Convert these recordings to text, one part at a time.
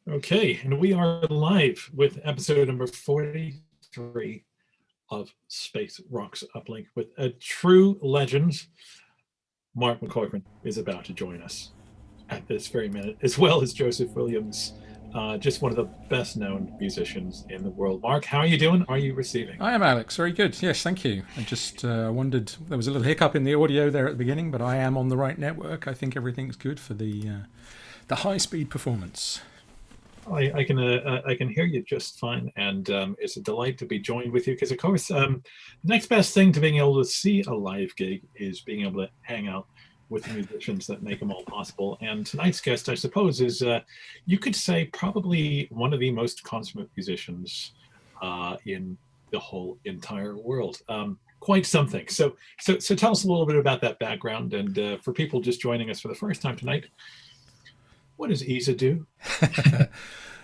Okay, and we are live with episode number 43 of Space Rocks Uplink with a true legend. Mark McCorkran is about to join us at this very minute, as well as Joseph Williams, just one of the best known musicians in the world. Mark, how are you doing? Are you receiving? I am, Alex. Very good. Yes, thank you. I just wondered, there was a little hiccup in the audio there at the beginning, but I am on the right network. I think everything's good for the high-speed performance. I can hear you just fine, and it's a delight to be joined with you because, of course, the next best thing to being able to see a live gig is being able to hang out with the musicians that make them all possible. And tonight's guest, I suppose, is you could say probably one of the most consummate musicians in the whole entire world. Quite something. So tell us a little bit about that background, and for people just joining us for the first time tonight, what does ESA do?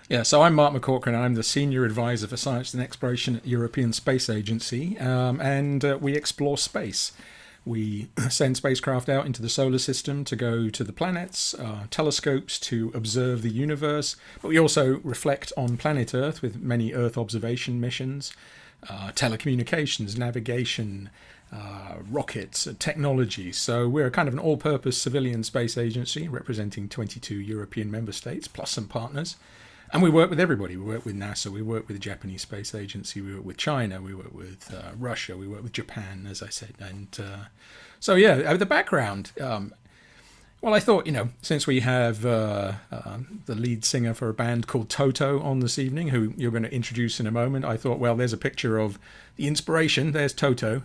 Yeah, so I'm Mark McCorkran. I'm the Senior Advisor for Science and Exploration at European Space Agency, and we explore space. We send spacecraft out into the solar system to go to the planets, telescopes to observe the universe, but we also reflect on planet Earth with many Earth observation missions, telecommunications, navigation, rockets, technology. So we're kind of an all-purpose civilian space agency representing 22 European member states plus some partners. And we work with everybody. We work with NASA, we work with the Japanese Space Agency, we work with China, we work with Russia, we work with Japan, as I said. And so, yeah, the background. Well, I thought, since we have the lead singer for a band called Toto on this evening, who you're going to introduce in a moment, I thought, well, there's a picture of the inspiration. There's Toto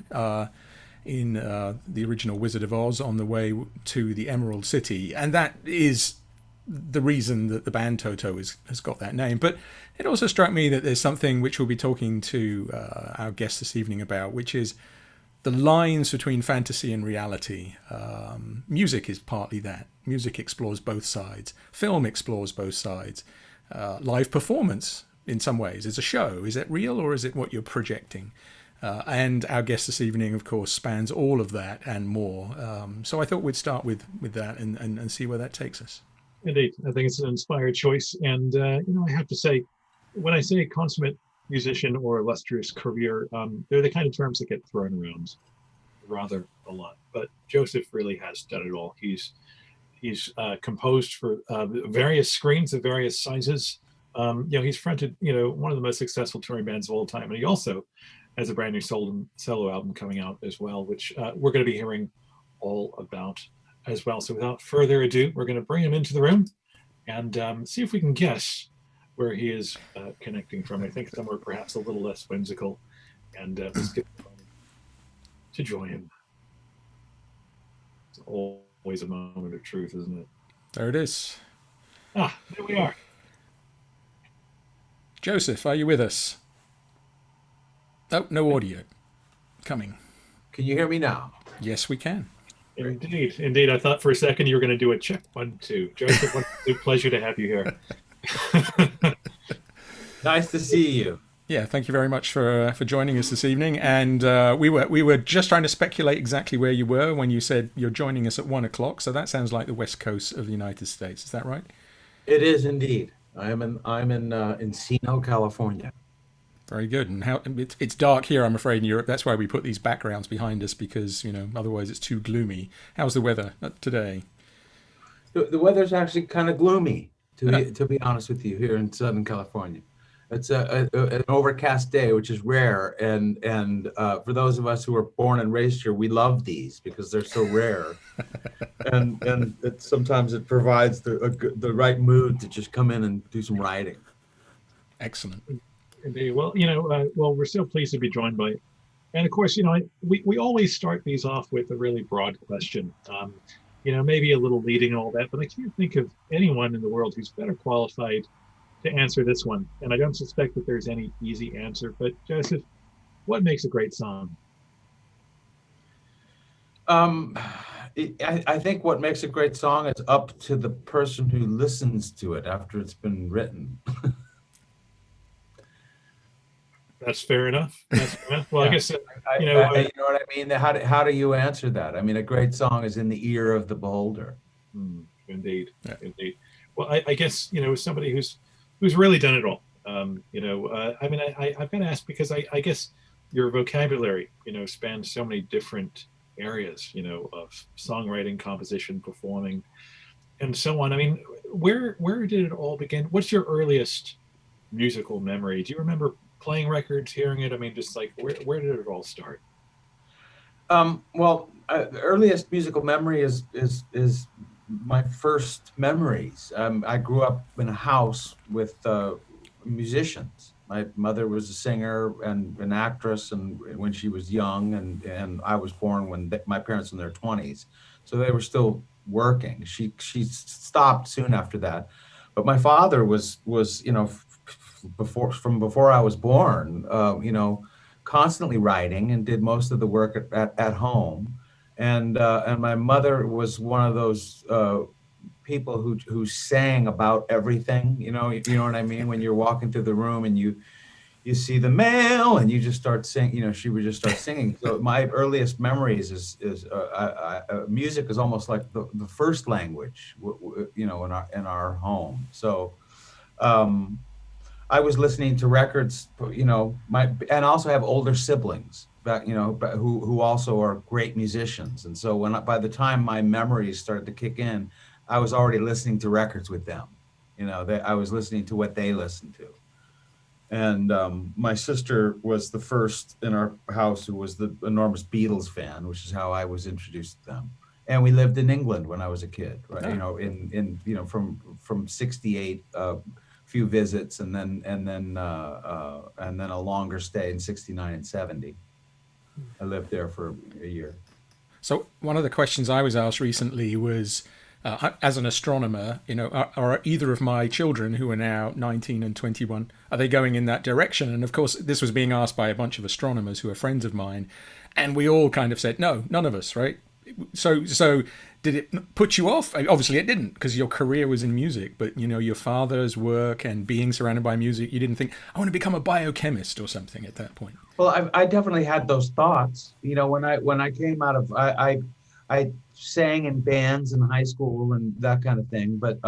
in the original Wizard of Oz on the way to the Emerald City. And that is the reason that the band Toto has got that name. But it also struck me that there's something which we'll be talking to our guest this evening about, which is the lines between fantasy and reality. Music is partly that. Music explores both sides. Film explores both sides. Live performance, in some ways, is a show. Is it real or is it what you're projecting? And our guest this evening, of course, spans all of that and more. So I thought we'd start with that and see where that takes us. Indeed, I think it's an inspired choice. And, I have to say, when I say consummate musician or illustrious career, they're the kind of terms that get thrown around rather a lot. But Joseph really has done it all. He's composed for various screens of various sizes. He's fronted, one of the most successful touring bands of all time. And he also has a brand new solo album coming out as well, which we're going to be hearing all about as well. So without further ado, we're going to bring him into the room and see if we can guess where he is connecting from. I think somewhere perhaps a little less whimsical. And let's get to join him. It's always a moment of truth, isn't it? There it is. There we are. Joseph, are you with us? Oh, no audio. Coming. Can you hear me now? Yes, we can. Indeed. I thought for a second you were going to do a check 1, 2. Joseph, it's a pleasure to have you here. Nice to see you. Yeah, thank you very much for joining us this evening. And we were just trying to speculate exactly where you were when you said you're joining us at 1 o'clock. So that sounds like the west coast of the United States. Is that right? It is indeed. I'm in Encino, California. Very good. And it's dark here, I'm afraid, in Europe. That's why we put these backgrounds behind us because, otherwise it's too gloomy. How's the weather today? The weather's actually kind of gloomy, to be honest with you, here in Southern California. It's an overcast day, which is rare. And for those of us who were born and raised here, we love these because they're so rare. and sometimes it provides the right mood to just come in and do some writing. Excellent. Indeed. Well, we're so pleased to be joined by, and of course, we always start these off with a really broad question, maybe a little leading and all that, but I can't think of anyone in the world who's better qualified to answer this one. And I don't suspect that there's any easy answer, but Joseph, what makes a great song? I think what makes a great song is up to the person who listens to it after it's been written. That's fair enough. Well, yeah. I guess you know what I mean. How do you answer that? I mean, a great song is in the ear of the beholder. Indeed, yeah. Indeed. Well, I guess as somebody who's who's really done it all. I mean, I've got to ask because I guess your vocabulary, spans so many different areas, of songwriting, composition, performing, and so on. I mean, where did it all begin? What's your earliest musical memory? Do you remember playing records, hearing it? I mean, just like where did it all start? Well, the earliest musical memory is my first memories. I grew up in a house with musicians. My mother was a singer and an actress, and when she was young, and I was born when my parents were in their 20s, so they were still working. She stopped soon after that, but my father was before I was born, constantly writing and did most of the work at home, and my mother was one of those people who sang about everything. You know what I mean? When you're walking through the room and you see the mail and you just start singing, she would just start singing. So my earliest memories is music is almost like the first language, in our home. So I was listening to records, and also have older siblings who also are great musicians. And so by the time my memories started to kick in, I was already listening to records with them. I was listening to what they listened to. And my sister was the first in our house who was the enormous Beatles fan, which is how I was introduced to them. And we lived in England when I was a kid, right? From 68, few visits, and then a longer stay in 69 and 70. I lived there for a year. So one of the questions I was asked recently was, as an astronomer, are either of my children, who are now 19 and 21, are they going in that direction? And of course, this was being asked by a bunch of astronomers who are friends of mine, and we all kind of said, no, none of us, right? So did it put you off? Obviously it didn't, because your career was in music, but your father's work and being surrounded by music, you didn't think, I want to become a biochemist or something at that point? Well, I definitely had those thoughts. When I came out of, I sang in bands in high school and that kind of thing, but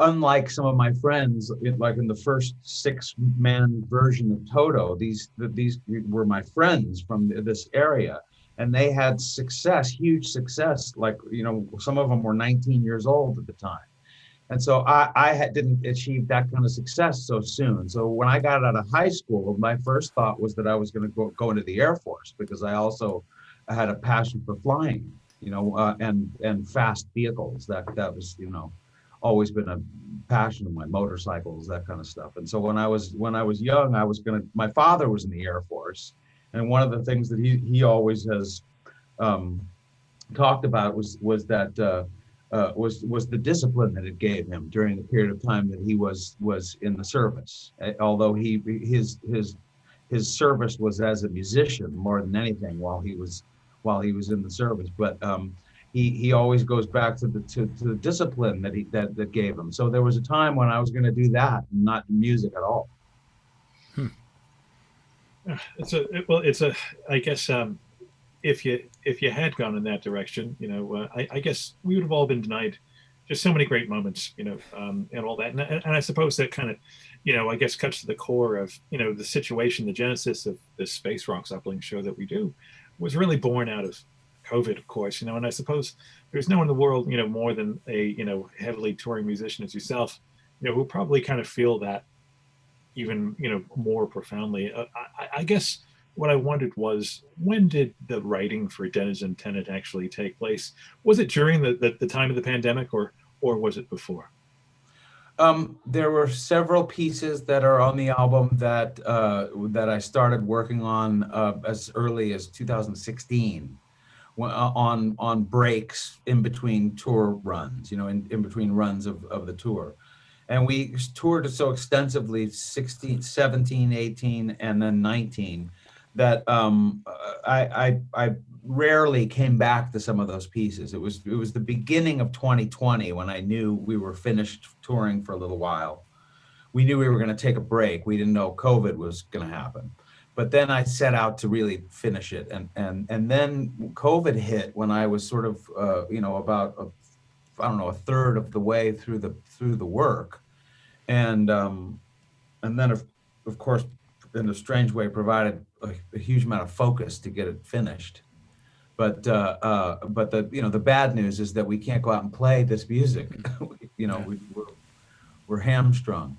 unlike some of my friends, like in the first 6-man version of Toto, these were my friends from this area. And they had success, huge success. Like, some of them were 19 years old at the time. And so I didn't achieve that kind of success so soon. So when I got out of high school, my first thought was that I was going to go into the Air Force, because I had a passion for flying, and fast vehicles. That was, always been a passion of my, motorcycles, that kind of stuff. And so when I was young, my father was in the Air Force. And one of the things that he always has talked about was the discipline that it gave him during the period of time that he was in the service. Although his service was as a musician more than anything while he was in the service. But he always goes back to the discipline that gave him. So there was a time when I was going to do that, and not music at all. I guess if you had gone in that direction, I guess we would have all been denied just so many great moments, and all that. And I suppose that kind of, I guess cuts to the core of, the situation, the genesis of this Space Rocks Uplink show that we do was really born out of COVID, of course, and I suppose there's no one in the world, more than a, heavily touring musician as yourself, who probably kind of feel that even more profoundly. I guess what I wondered was, when did the writing for Denizen Tenant actually take place? Was it during the time of the pandemic, or was it before? There were several pieces that are on the album that I started working on as early as 2016, on breaks in between tour runs, in between runs of the tour. And we toured so extensively, 16, 17, 18, and then 19, that I rarely came back to some of those pieces. It was the beginning of 2020 when I knew we were finished touring for a little while. We knew we were going to take a break. We didn't know COVID was going to happen. But then I set out to really finish it. And then COVID hit when I was sort of, about a third of the way through the work. and then of course, in a strange way, provided a huge amount of focus to get it finished. But the bad news is that we can't go out and play this music. We're hamstrung.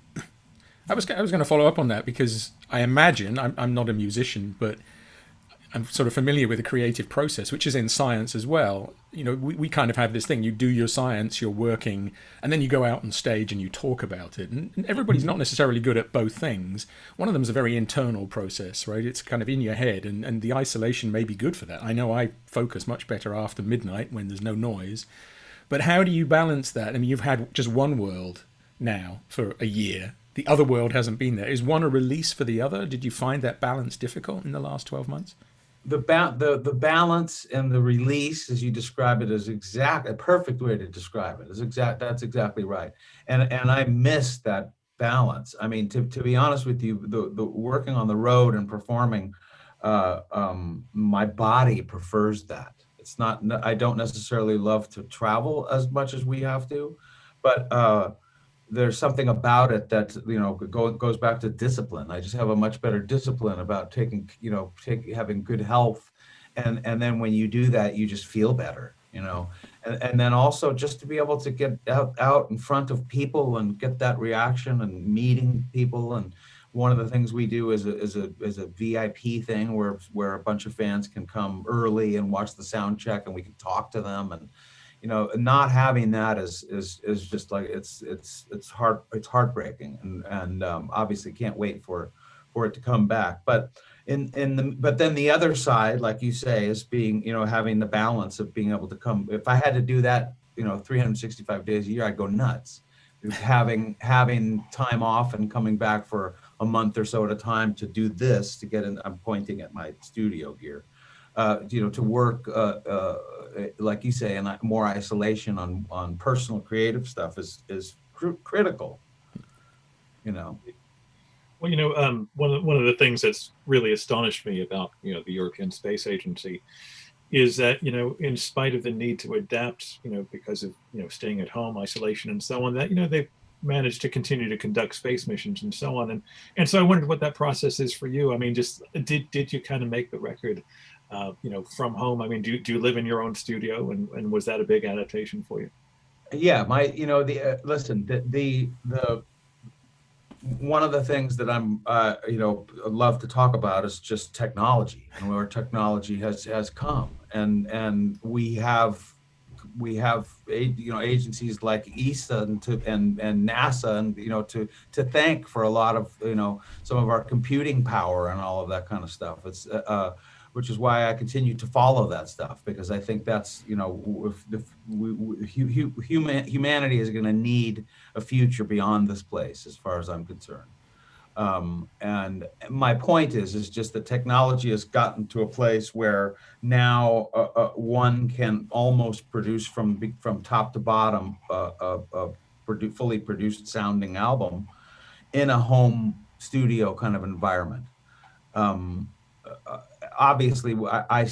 I was going to follow up on that, because I imagine, I'm not a musician, but I'm sort of familiar with the creative process, which is in science as well. We kind of have this thing: you do your science, you're working, and then you go out on stage and you talk about it. And everybody's not necessarily good at both things. One of them is a very internal process, right? It's kind of in your head, and the isolation may be good for that. I know I focus much better after midnight when there's no noise. But how do you balance that? I mean, you've had just one world now for a year. The other world hasn't been there. Is one a release for the other? Did you find that balance difficult in the last 12 months? The balance and the release, as you describe it, is a perfect way to describe it. That's exactly right. And I miss that balance. I mean, to be honest with you, the working on the road and performing, my body prefers that. It's not. I don't necessarily love to travel as much as we have to, but there's something about it that goes back to discipline. I just have a much better discipline about having good health, and then when you do that, you just feel better, and then also just to be able to get out in front of people and get that reaction and meeting people. And one of the things we do is a VIP thing where a bunch of fans can come early and watch the sound check, and we can talk to them. And not having that is just like it's heartbreaking, and obviously can't wait for it to come back. But but then the other side, like you say, is being having the balance of being able to come. If I had to do that 365 days a year, I'd go nuts. Having time off and coming back for a month or so at a time to do this, to get in. I'm pointing at my studio gear. To work, like you say, in more isolation on personal creative stuff is critical. Well, one of the things that's really astonished me about the European Space Agency is that in spite of the need to adapt, because of staying at home, isolation, and so on, that they've managed to continue to conduct space missions and so on. And so I wondered what that process is for you. I mean, just did you kind of make the record from home? I mean, do you live in your own studio, and was that a big adaptation for you? Yeah, the one of the things that I'm love to talk about is just technology and where technology has come, and we have agencies like ESA and NASA and to thank for a lot of some of our computing power and all of that kind of stuff. It's which is why I continue to follow that stuff, because I think that's humanity is going to need a future beyond this place, as far as I'm concerned. And my point is just that technology has gotten to a place where now one can almost produce from top to bottom a fully produced sounding album in a home studio kind of environment. Obviously, I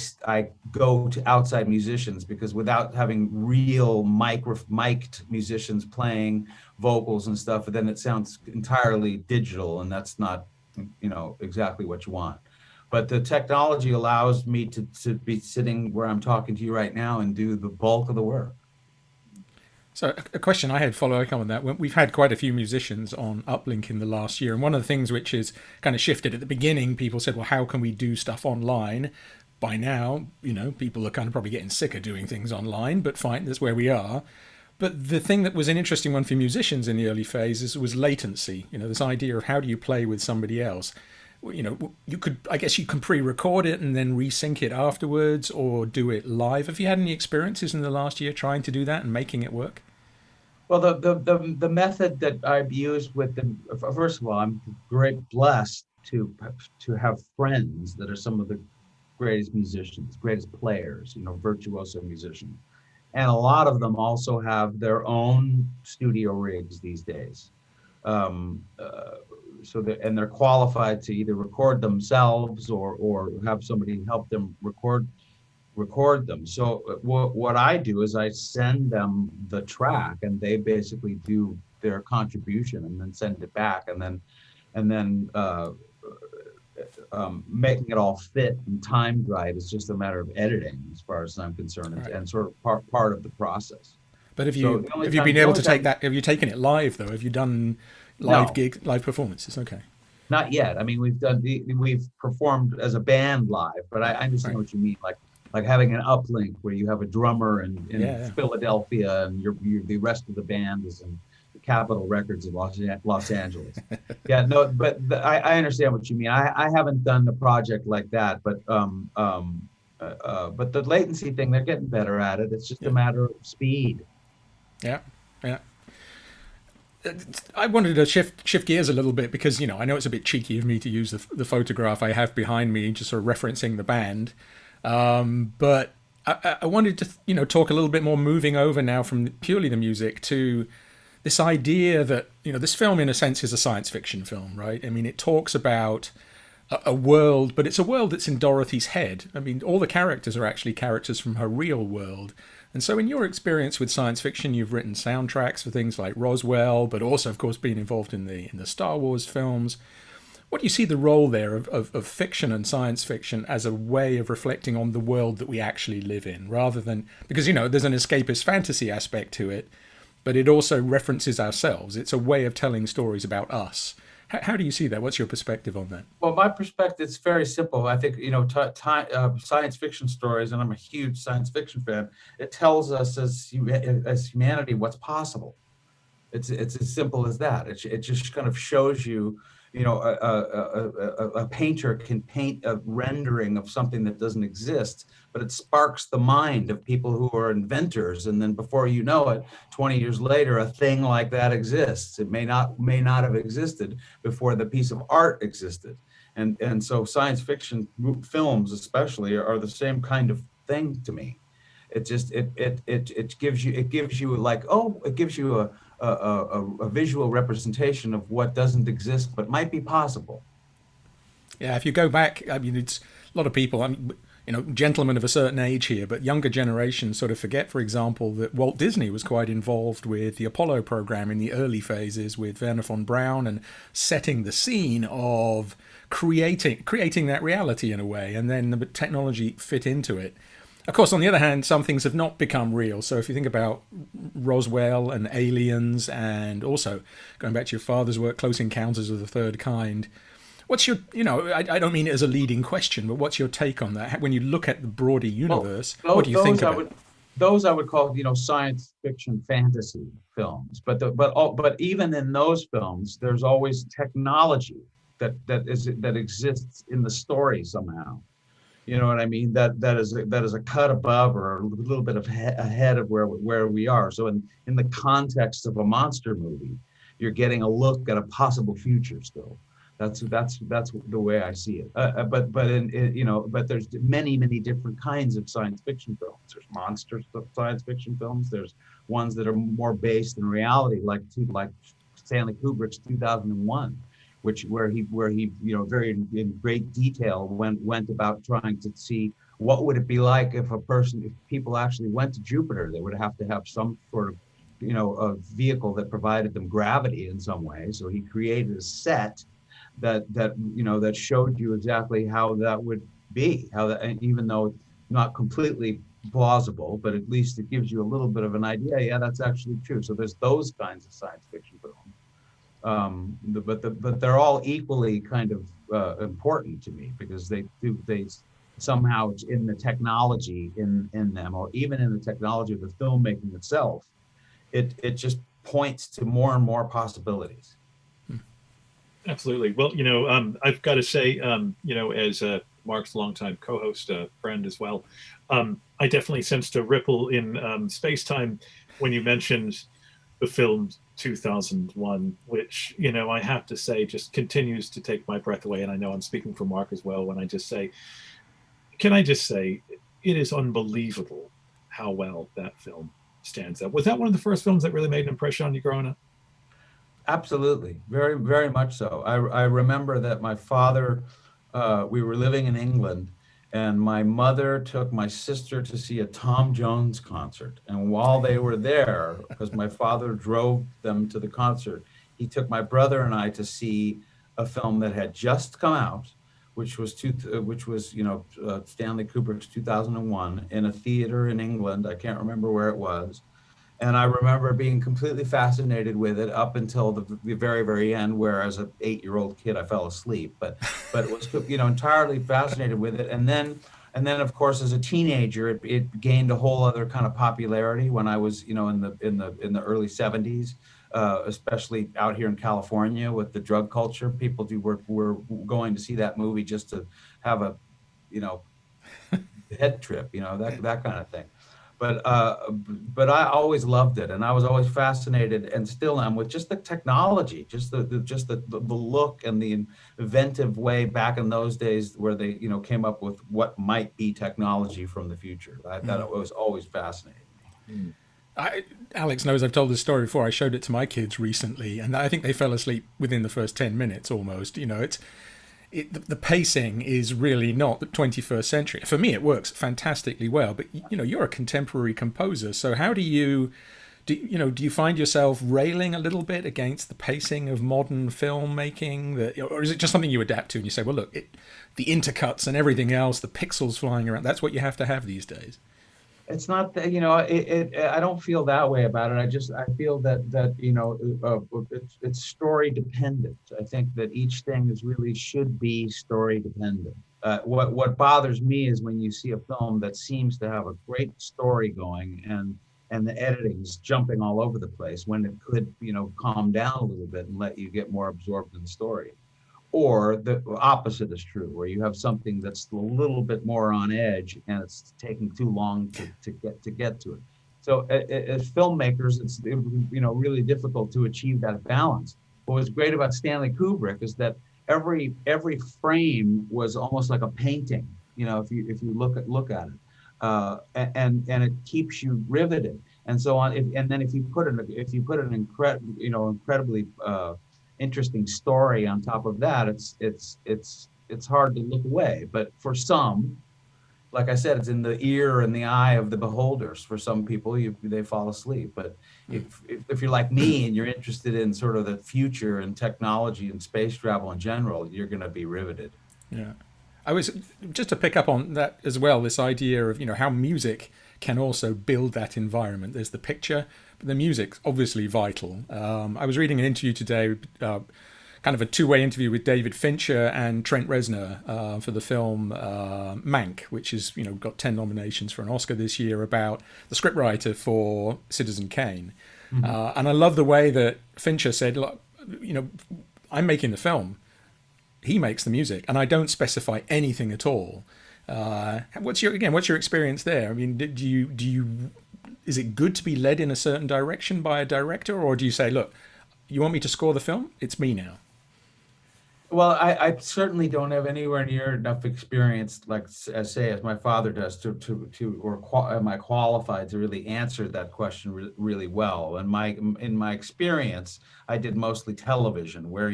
go to outside musicians, because without having real mic'd musicians playing vocals and stuff, then it sounds entirely digital, and that's not exactly what you want. But the technology allows me to be sitting where I'm talking to you right now and do the bulk of the work. So a question I had following up on that: we've had quite a few musicians on Uplink in the last year, and one of the things which is kind of shifted at the beginning, people said, well, how can we do stuff online? By now, people are kind of probably getting sick of doing things online, but fine, that's where we are. But the thing that was an interesting one for musicians in the early phases was latency. This idea of how do you play with somebody else? I guess you can pre-record it and then resync it afterwards, or do it live. Have you had any experiences in the last year trying to do that and making it work? Well, the method that I've used with them, first of all, I'm blessed to have friends that are some of the greatest musicians, greatest players, virtuoso musicians. And a lot of them also have their own studio rigs these days. And they're qualified to either record themselves or have somebody help them record them. So what I do is I send them the track, and they basically their contribution and then send it back, and then making it all fit and timed right is just a matter of editing, as far as I'm concerned, Right. and sort of part of the process. But have So you the only have you time- been the able only to take time- that? Have you taken it live though? Have you done No. live performances? Okay. Not yet. I mean, we've performed as a band live, but I understand Right. what you mean. Like having an uplink where you have a drummer in Yeah. Philadelphia and the rest of the band is in the Capitol Records of Los Angeles. Yeah, no, but I understand what you mean. I haven't done a project like that, but the latency thing, they're getting better at it. It's just a matter of speed. Yeah, yeah. I wanted to shift gears a little bit because, you know, I know it's a bit cheeky of me to use the photograph I have behind me, just sort of referencing the band. But I wanted to, you know, talk a little bit more, moving over now from purely the music to this idea that, you know, this film in a sense is a science fiction film, right? I mean, it talks about a world, but it's a world that's in Dorothy's head. I mean, all the characters are actually characters from her real world. And so in your experience with science fiction, you've written soundtracks for things like Roswell, but also, of course, being involved in the Star Wars films. What do you see the role there of fiction and science fiction as a way of reflecting on the world that we actually live in, rather than, because, you know, there's an escapist fantasy aspect to it, but it also references ourselves. It's a way of telling stories about us. How do you see that? What's your perspective on that? Well, my perspective is very simple. I think, you know, science fiction stories, and I'm a huge science fiction fan, it tells us as humanity what's possible. It's as simple as that. It just kind of shows you, you know, a painter can paint a rendering of something that doesn't exist, but it sparks the mind of people who are inventors, and then before you know it, 20 years later, a thing like that exists. It may not have existed before the piece of art existed, and so science fiction films especially are the same kind of thing to me. It just it gives you like, oh, it gives you a visual representation of what doesn't exist but might be possible. Yeah, if you go back, I mean, it's a lot of people, you know, gentlemen of a certain age here, but younger generations sort of forget, for example, that Walt Disney was quite involved with the Apollo program in the early phases with Werner von Braun and setting the scene of creating that reality in a way, and then the technology fit into it. Of course, on the other hand, some things have not become real. So if you think about Roswell and aliens, and also going back to your father's work, Close Encounters of the Third Kind, what's your, you know, I don't mean it as a leading question, but what's your take on that? When you look at the broader universe, what do you think about it? Those I would call, you know, science fiction fantasy films. But even in those films, there's always technology that exists in the story somehow. You know what I mean? That is a cut above or a little bit of ahead of where we are. So in the context of a monster movie, you're getting a look at a possible future still. That's the way I see it. But there's many different kinds of science fiction films. There's monster science fiction films. There's ones that are more based in reality, like Stanley Kubrick's 2001. Where he you know, very in great detail went about trying to see what would it be like if people actually went to Jupiter. They would have to have some sort of, you know, a vehicle that provided them gravity in some way. So he created a set that you know, that showed you exactly how that would be, and even though not completely plausible, but at least it gives you a little bit of an idea. Yeah, that's actually true. So there's those kinds of science fiction films. But they're all equally kind of important to me, because they somehow, in the technology in them, or even in the technology of the filmmaking itself, it just points to more and more possibilities. Absolutely. Well, you know, I've got to say, you know, as Mark's longtime co-host, friend as well, I definitely sensed a ripple in space-time when you mentioned the film 2001, which, you know, I have to say just continues to take my breath away. And I know I'm speaking for Mark as well when I just say, can I just say, it is unbelievable how well that film stands up. Was that one of the first films that really made an impression on you growing up? Absolutely. Very, very much so. I remember that my father, we were living in England, and my mother took my sister to see a Tom Jones concert. And while they were there, because my father drove them to the concert, he took my brother and I to see a film that had just come out, which was Stanley Kubrick's 2001, in a theater in England. I can't remember where it was. And I remember being completely fascinated with it up until the very, very end, where as an 8-year-old kid, I fell asleep, but it was, entirely fascinated with it. And then of course, as a teenager, it gained a whole other kind of popularity when I was, in the early 70s, especially out here in California with the drug culture. People were going to see that movie just to have a, head trip, that kind of thing. But I always loved it, and I was always fascinated, and still am, with just the technology, just the look and the inventive way back in those days where they came up with what might be technology from the future. I thought it was always fascinating. Alex knows I've told this story before. I showed it to my kids recently, and I think they fell asleep within the first 10 minutes almost. The pacing is really not the 21st century. For me, it works fantastically well. But you're a contemporary composer, so how do you find yourself railing a little bit against the pacing of modern filmmaking, or is it just something you adapt to and you say, well, look, the intercuts and everything else, the pixels flying around, that's what you have to have these days? It's not that, I don't feel that way about it. I feel that it's story dependent. I think that each thing should be story dependent. What bothers me is when you see a film that seems to have a great story going and the editing's jumping all over the place, when it could, calm down a little bit and let you get more absorbed in the story. Or the opposite is true, where you have something that's a little bit more on edge and it's taking too long to get to it. So as filmmakers, it's really difficult to achieve that balance. What was great about Stanley Kubrick is that every frame was almost like a painting. If you look at it, and it keeps you riveted. And so on. And then if you put an incredibly interesting story on top of that, it's hard to look away. But for some, like I said, it's in the ear and the eye of the beholders. For some people, they fall asleep. But if you're like me and you're interested in sort of the future and technology and space travel in general, you're going to be riveted. Yeah, I was just to pick up on that as well. This idea of how music can also build that environment. There's the picture, but the music's obviously vital. I was reading an interview today, kind of a two-way interview with David Fincher and Trent Reznor for the film Mank, which is got 10 nominations for an Oscar this year, about the scriptwriter for Citizen Kane. Mm-hmm. And I love the way that Fincher said, look, I'm making the film. He makes the music, and I don't specify anything at all. What's your experience there? I mean, is it good to be led in a certain direction by a director, or do you say, look, you want me to score the film? It's me now. Well, I certainly don't have anywhere near enough experience, like as my father does, am I qualified to really answer that question really well. And in my experience, I did mostly television, where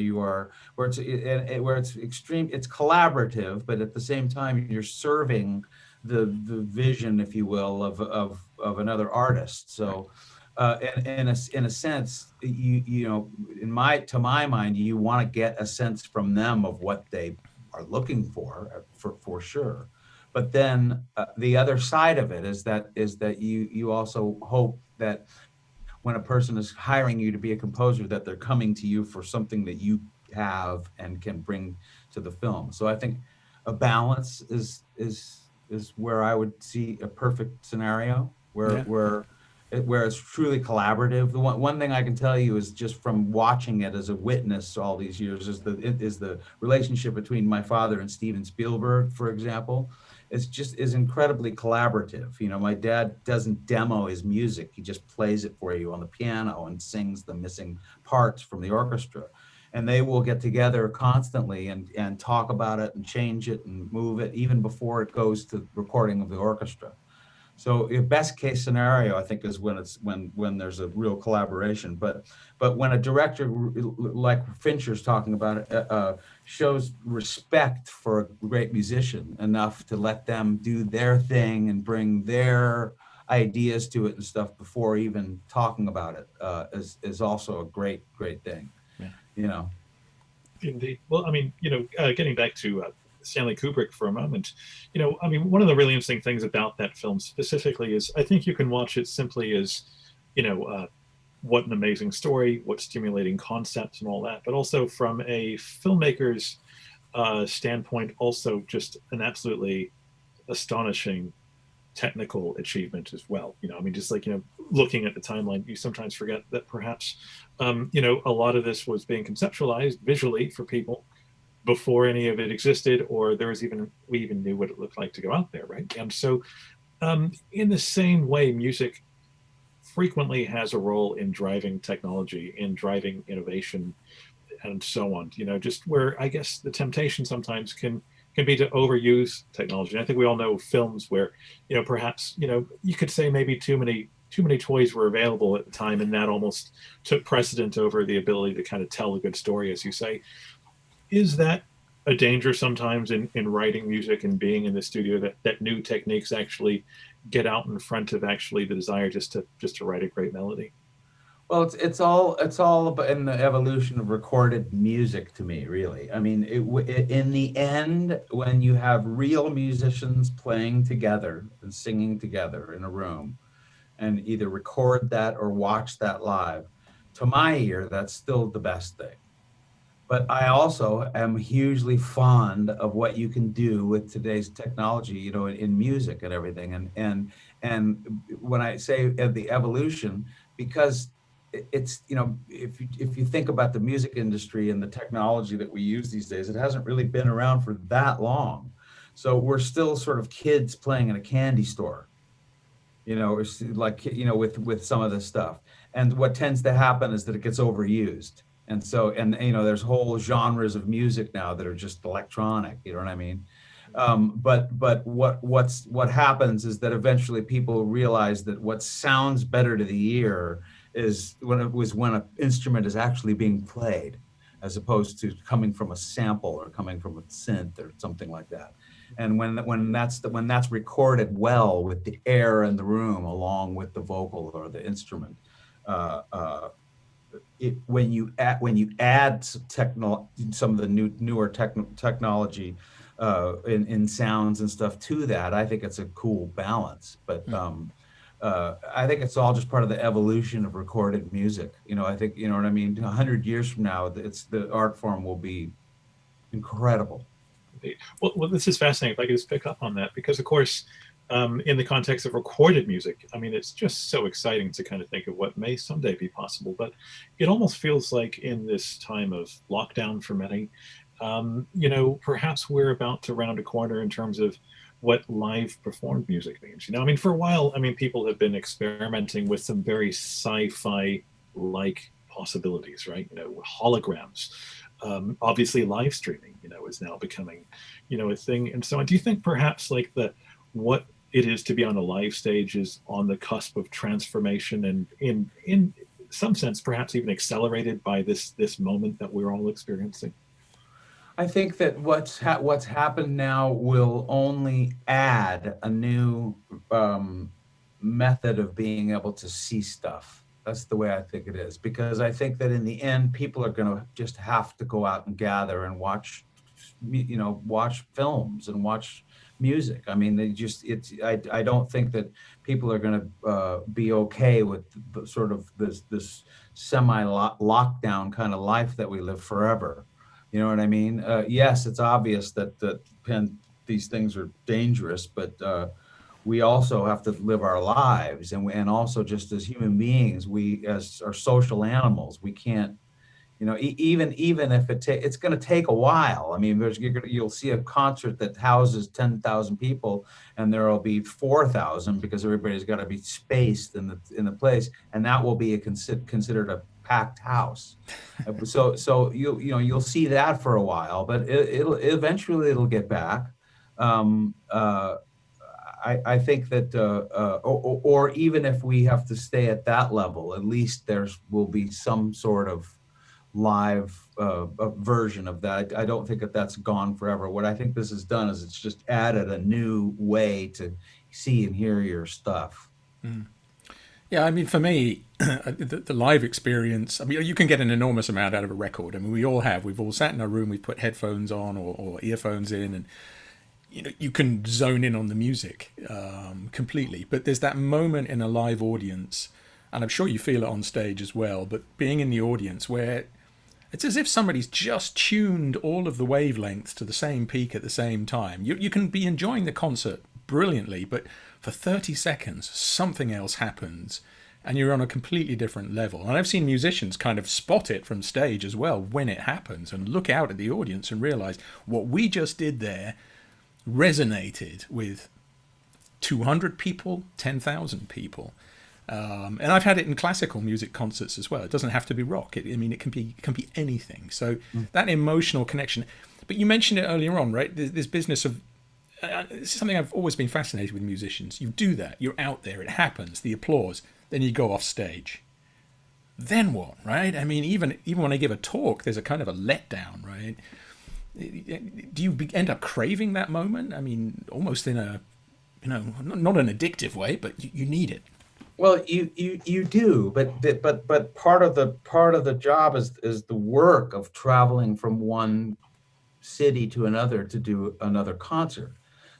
it's extreme, it's collaborative, but at the same time you're serving the vision, if you will, of another artist. So. In a sense, to my mind, you want to get a sense from them of what they are looking for sure. But then the other side of it is that you also hope that when a person is hiring you to be a composer, that they're coming to you for something that you have and can bring to the film. So I think a balance is where I would see a perfect scenario where it's truly collaborative. The one thing I can tell you is, just from watching it as a witness all these years, is the relationship between my father and Steven Spielberg, for example. Is incredibly collaborative. My dad doesn't demo his music; he just plays it for you on the piano and sings the missing parts from the orchestra. And they will get together constantly and talk about it and change it and move it even before it goes to recording of the orchestra. So best case scenario, I think, is when there's a real collaboration. But when a director like Fincher's talking about it, shows respect for a great musician enough to let them do their thing and bring their ideas to it and stuff before even talking about it, is also a great thing. Yeah. You know. Indeed. Well, I mean, getting back to Stanley Kubrick for a moment, I mean, one of the really interesting things about that film specifically is I think you can watch it simply as, what an amazing story, what stimulating concepts and all that, but also from a filmmaker's standpoint, also just an absolutely astonishing technical achievement as well. I mean, just like, looking at the timeline, you sometimes forget that perhaps, a lot of this was being conceptualized visually for people before any of it existed, or we even knew what it looked like to go out there, right? And so in the same way, music frequently has a role in driving technology, in driving innovation, and so on. Just where I guess the temptation sometimes can be to overuse technology. And I think we all know films where, perhaps, you could say maybe too many toys were available at the time, and that almost took precedent over the ability to kind of tell a good story, as you say. Is that a danger sometimes in writing music and being in the studio, that new techniques actually get out in front of actually the desire just to write a great melody? Well, it's all about in the evolution of recorded music to me, really. I mean, in the end, when you have real musicians playing together and singing together in a room, and either record that or watch that live, to my ear, that's still the best thing. But I also am hugely fond of what you can do with today's technology, in music and everything. And when I say the evolution, because it's, if you think about the music industry and the technology that we use these days, it hasn't really been around for that long. So we're still sort of kids playing in a candy store, it's like, with some of this stuff. And what tends to happen is that it gets overused. And so, there's whole genres of music now that are just electronic, you know what I mean? But what happens is that eventually people realize that what sounds better to the ear is when an instrument is actually being played, as opposed to coming from a sample or coming from a synth or something like that. And when that's recorded well with the air in the room along with the vocal or the instrument, when you add some of the newer technology in sounds and stuff to that, I think it's a cool balance. But I think it's all just part of the evolution of recorded music. I think, you know what I mean? 100 years from now, the art form will be incredible. Well, this is fascinating. If I could just pick up on that, because of course, in the context of recorded music, I mean, it's just so exciting to kind of think of what may someday be possible. But it almost feels like in this time of lockdown for many, perhaps we're about to round a corner in terms of what live performed music means. I mean, for a while, people have been experimenting with some very sci-fi like possibilities, right? Holograms. Obviously, live streaming, is now becoming, a thing. And so, do you think perhaps like what it is to be on a live stage is on the cusp of transformation, and in some sense, perhaps even accelerated by this moment that we're all experiencing? I think that what's happened now will only add a new method of being able to see stuff. That's the way I think it is, because I think that in the end, people are going to just have to go out and gather and watch films and watch music. I mean, I don't think that people are going to be okay with sort of this semi-lockdown kind of life that we live forever. You know what I mean? Yes, it's obvious that these things are dangerous, but we also have to live our lives, and also just as human beings, we as are social animals, we can't, even if it's going to take a while. I mean, you'll see a concert that houses 10,000 people, and there will be 4,000 because everybody's got to be spaced in the place, and that will be considered a packed house. So you'll see that for a while, but it'll eventually get back. I think that, or even if we have to stay at that level, at least will be some sort of live version of that. I don't think that that's gone forever. What I think this has done is it's just added a new way to see and hear your stuff. Mm. Yeah, I mean, for me, the live experience, I mean, you can get an enormous amount out of a record. I mean, we all have. We've all sat in our room, we've put headphones on or earphones in, and you can zone in on the music completely. But there's that moment in a live audience, and I'm sure you feel it on stage as well, but being in the audience where it's as if somebody's just tuned all of the wavelengths to the same peak at the same time. You can be enjoying the concert brilliantly, but for 30 seconds, something else happens and you're on a completely different level. And I've seen musicians kind of spot it from stage as well when it happens and look out at the audience and realize what we just did there resonated with 200 people, 10,000 people. And I've had it in classical music concerts as well. It doesn't have to be rock. It can be anything. So that emotional connection. But you mentioned it earlier on, right? This business of this is something I've always been fascinated with musicians. You do that. You're out there. It happens. The applause. Then you go off stage. Then what, right? I mean, even when I give a talk, there's a kind of a letdown, right? Do you end up craving that moment? I mean, almost in a, not an addictive way, but you need it. Well, you do, but part of the job is the work of traveling from one city to another to do another concert.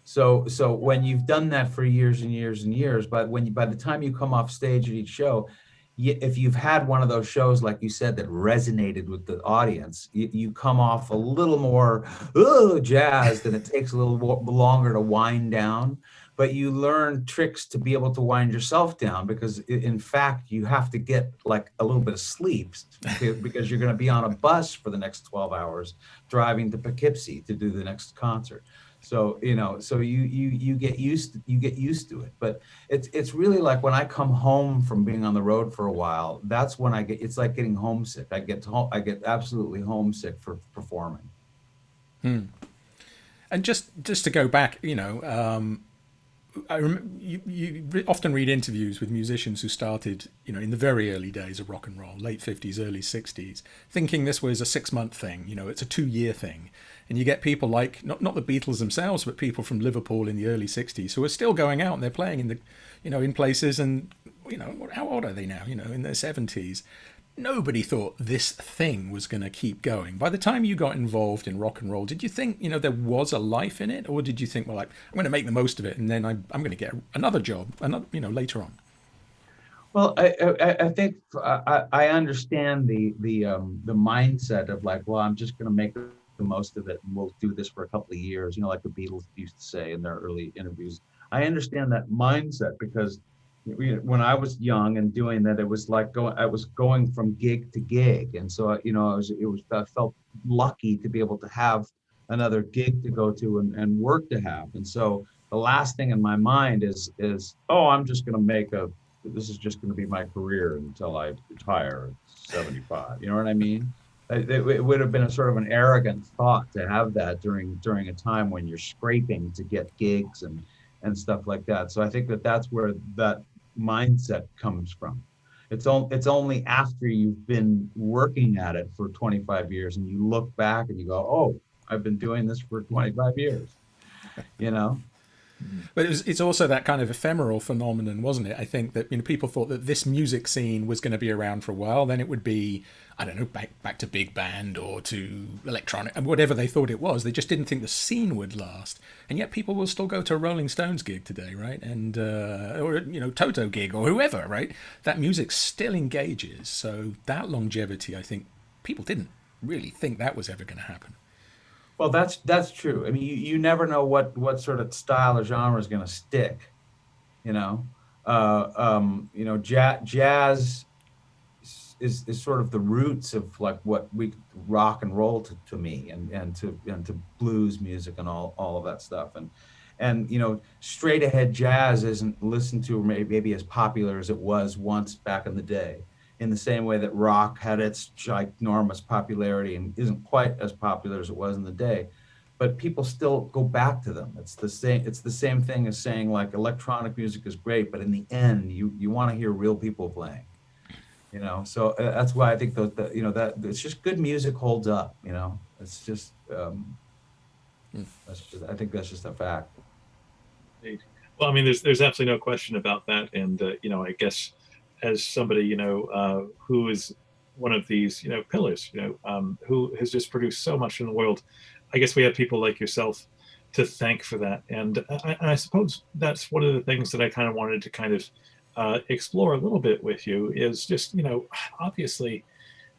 So when you've done that for years and years and years, by the time you come off stage at each show, if you've had one of those shows, like you said, that resonated with the audience, you come off a little more jazzed, and it takes a little longer to wind down. But you learn tricks to be able to wind yourself down, because in fact, you have to get like a little bit of sleep because you're going to be on a bus for the next 12 hours driving to Poughkeepsie to do the next concert. So, so you get used to it. But it's really like when I come home from being on the road for a while, that's when it's like getting homesick. I get absolutely homesick for performing. And just to go back, I remember you often read interviews with musicians who started, in the very early days of rock and roll, late 50s, early 60s, thinking this was a 6-month thing, it's a 2-year thing. And you get people like, not the Beatles themselves, but people from Liverpool in the early 60s who are still going out and they're playing in in places, and, how old are they now? In their 70s. Nobody thought this thing was going to keep going. By the time you got involved in rock and roll, did you think, there was a life in it? Or did you think, well, I'm going to make the most of it, and then I'm going to get another job, later on? Well, I think I understand the mindset of like, well, I'm just going to make the most of it, and we'll do this for a couple of years, like the Beatles used to say in their early interviews. I understand that mindset because when I was young and doing that, it was like I was going from gig to gig, and so I felt lucky to be able to have another gig to go to and work to have. And so the last thing in my mind is I'm just going to this is just going to be my career until I retire at 75. You know what I mean? It would have been a sort of an arrogant thought to have that during a time when you're scraping to get gigs and stuff like that. So I think that's where that mindset comes from. It's only after you've been working at it for 25 years and you look back and you go, oh, I've been doing this for 25 years, But it's also that kind of ephemeral phenomenon, wasn't it? I think that people thought that this music scene was going to be around for a while. Then it would be, I don't know, back to big band or to electronic and whatever they thought it was. They just didn't think the scene would last. And yet people will still go to a Rolling Stones gig today, right? And or Toto gig or whoever, right? That music still engages. So that longevity, I think people didn't really think that was ever going to happen. Well, that's true. I mean, you never know what sort of style or genre is going to stick. Jazz is sort of the roots of like what we rock and roll to me, and to blues music and all of that stuff. And straight ahead jazz isn't listened to maybe as popular as it was once back in the day, in the same way that rock had its ginormous popularity and isn't quite as popular as it was in the day. but people still go back to them. It's the same thing as saying like electronic music is great, but in the end, you want to hear real people playing. You know, so that's why I think that you know, that it's just good music holds up. You know, it's just I think that's just a fact. Well, I mean, there's absolutely no question about that, and you know, I guess as somebody, you know, who is one of these, you know, pillars, you know, who has just produced so much in the world, I guess we have people like yourself to thank for that, and I suppose that's one of the things that I kind of wanted to kind of explore a little bit with you is just, you know, obviously,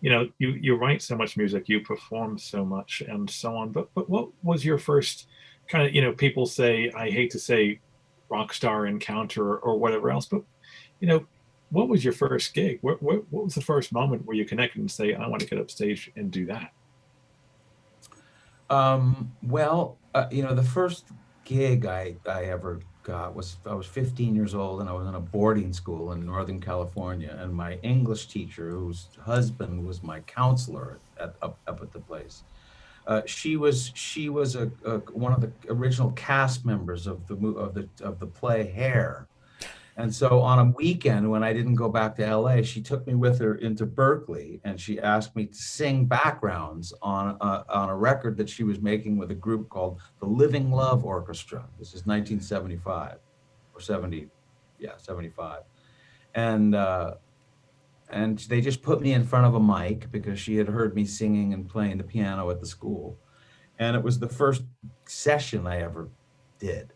you know, you write so much music, you perform so much, and so on. But what was your first kind of, you know, people say, I hate to say, rock star encounter or whatever else, but you know, what was your first gig? What was the first moment where you connected and say, I want to get up stage and do that? Well, you know, the first gig I ever got was I was 15 years old, and I was in a boarding school in Northern California, and my English teacher, whose husband was my counselor up at the place, she was one of the original cast members of the play Hair. And so on a weekend when I didn't go back to LA, she took me with her into Berkeley, and she asked me to sing backgrounds on a record that she was making with a group called the Living Love Orchestra. This is 1975 or 70, yeah, 75. And they just put me in front of a mic because she had heard me singing and playing the piano at the school. And it was the first session I ever did.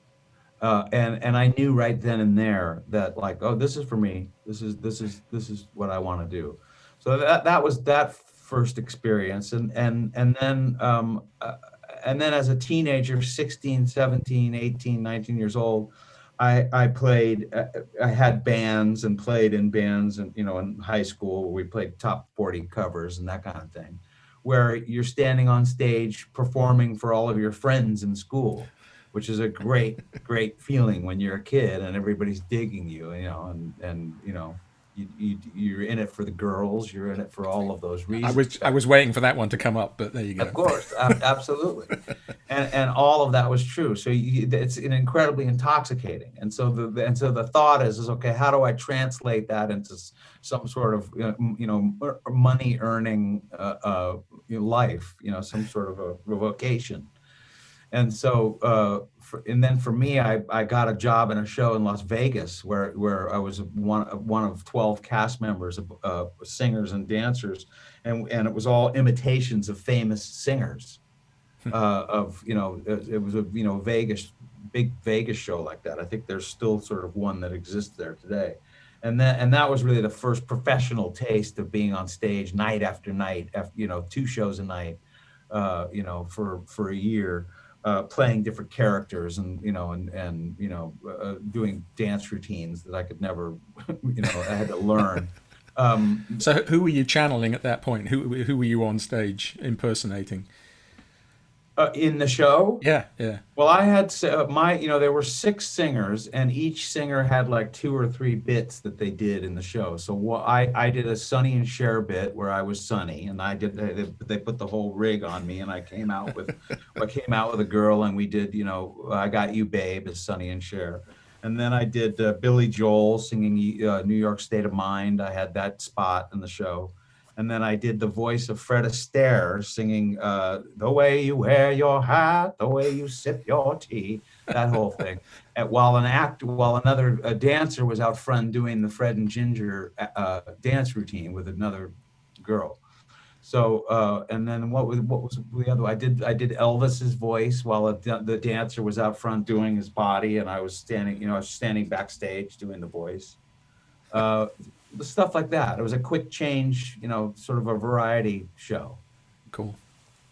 And I knew right then and there that, like, oh, this is for me. This is what I want to do. So that was that first experience. And then as a teenager, 16, 17, 18, 19 years old, I played, I had bands and played in bands, and, you know, in high school where we played top 40 covers and that kind of thing, where you're standing on stage performing for all of your friends in school, which is a great feeling when you're a kid and everybody's digging you, you know, and you know, you're in it for the girls, you're in it for all of those reasons. I was waiting for that one to come up, but there you go. Of course, absolutely, and all of that was true. So it's incredibly intoxicating, and so the thought is okay, how do I translate that into some sort of money earning life, you know, some sort of a vocation. And so, then for me, I got a job in a show in Las Vegas where I was one of 12 cast members, singers and dancers, and it was all imitations of famous singers. It was a big Vegas show like that. I think there's still sort of one that exists there today, and that was really the first professional taste of being on stage night after night, 2 shows a night, for a year. Playing different characters and doing dance routines that I could never, I had to learn. So who were you channeling at that point? Who were you on stage impersonating? In the show? Yeah. Well, I had there were 6 singers, and each singer had like 2 or 3 bits that they did in the show. So I did a Sonny and Cher bit where I was Sonny, and they put the whole rig on me, and I came out with a girl, and we did, I Got You Babe as Sonny and Cher. And then I did Billy Joel singing New York State of Mind. I had that spot in the show. And then I did the voice of Fred Astaire singing the way you wear your hat, the way you sip your tea, that whole thing. And while another dancer was out front doing the Fred and Ginger dance routine with another girl. So and then what was the other? I did Elvis's voice while the dancer was out front doing his body, and I was standing backstage doing the voice. Stuff like that. It was a quick change, sort of a variety show. Cool.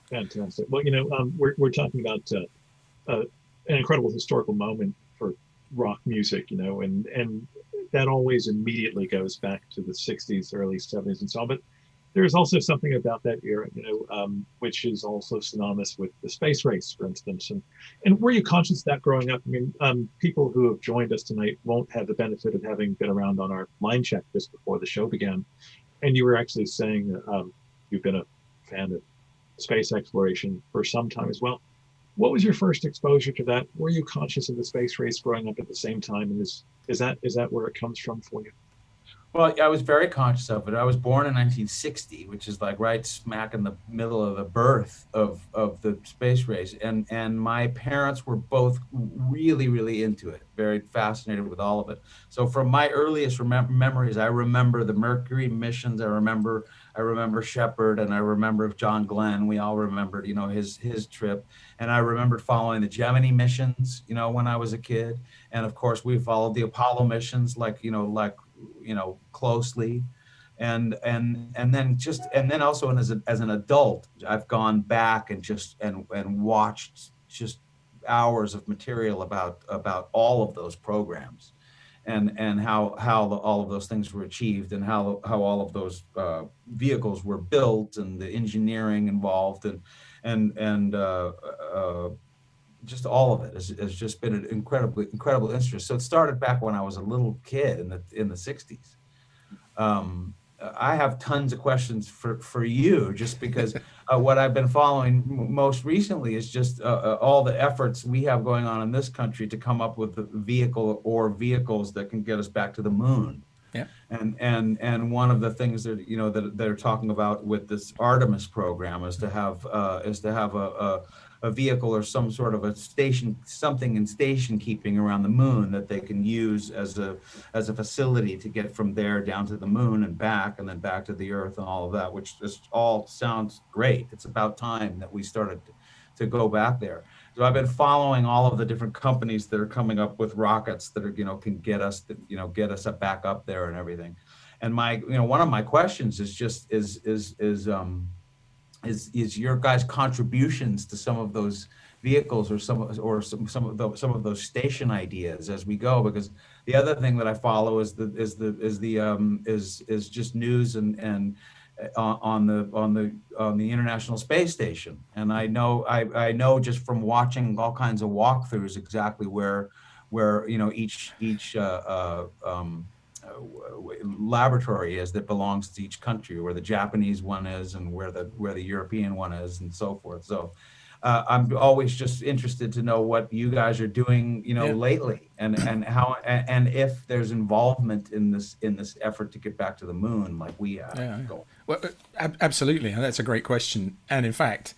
Fantastic. Well, we're talking about an incredible historical moment for rock music, and that always immediately goes back to the 60s, early 70s and so on. But there's also something about that era, which is also synonymous with the space race, for instance. And were you conscious of that growing up? I mean, people who have joined us tonight won't have the benefit of having been around on our line check just before the show began. And you were actually saying you've been a fan of space exploration for some time as well. What was your first exposure to that? Were you conscious of the space race growing up at the same time? And is that where it comes from for you? Well, I was very conscious of it. I was born in 1960, which is like right smack in the middle of the birth of the space race. And my parents were both really, really into it, very fascinated with all of it. So from my earliest memories, I remember the Mercury missions. I remember Shepard, and I remember John Glenn. We all remembered, his trip. And I remembered following the Gemini missions, when I was a kid. And of course, we followed the Apollo missions, closely, and then also as an adult, I've gone back and watched just hours of material about all of those programs, and how all of those things were achieved, and how all of those vehicles were built, and the engineering involved, and just all of it has just been an incredible interest. So it started back when I was a little kid in the 60s. I have tons of questions for you, just because what I've been following most recently is just all the efforts we have going on in this country to come up with a vehicle or vehicles that can get us back to the moon. Yeah. And one of the things that that they're talking about with this Artemis program is to have a vehicle or some sort of something in station keeping around the moon that they can use as a facility to get from there down to the moon and back, and then back to the Earth and all of that, which just all sounds great. It's about time that we started to go back there. So I've been following all of the different companies that are coming up with rockets that are can get us back up there and everything. And one of my questions is just is your guys' contributions to some of those vehicles or some of those station ideas as we go, because the other thing that I follow is just news and on the International Space Station, and I know just from watching all kinds of walkthroughs exactly where each laboratory is that belongs to each country, where the Japanese one is and where the European one is, and so forth. So I'm always just interested to know what you guys are doing, lately, and how and if there's involvement in this effort to get back to the moon like we have. Yeah. Well, absolutely, and that's a great question. And in fact,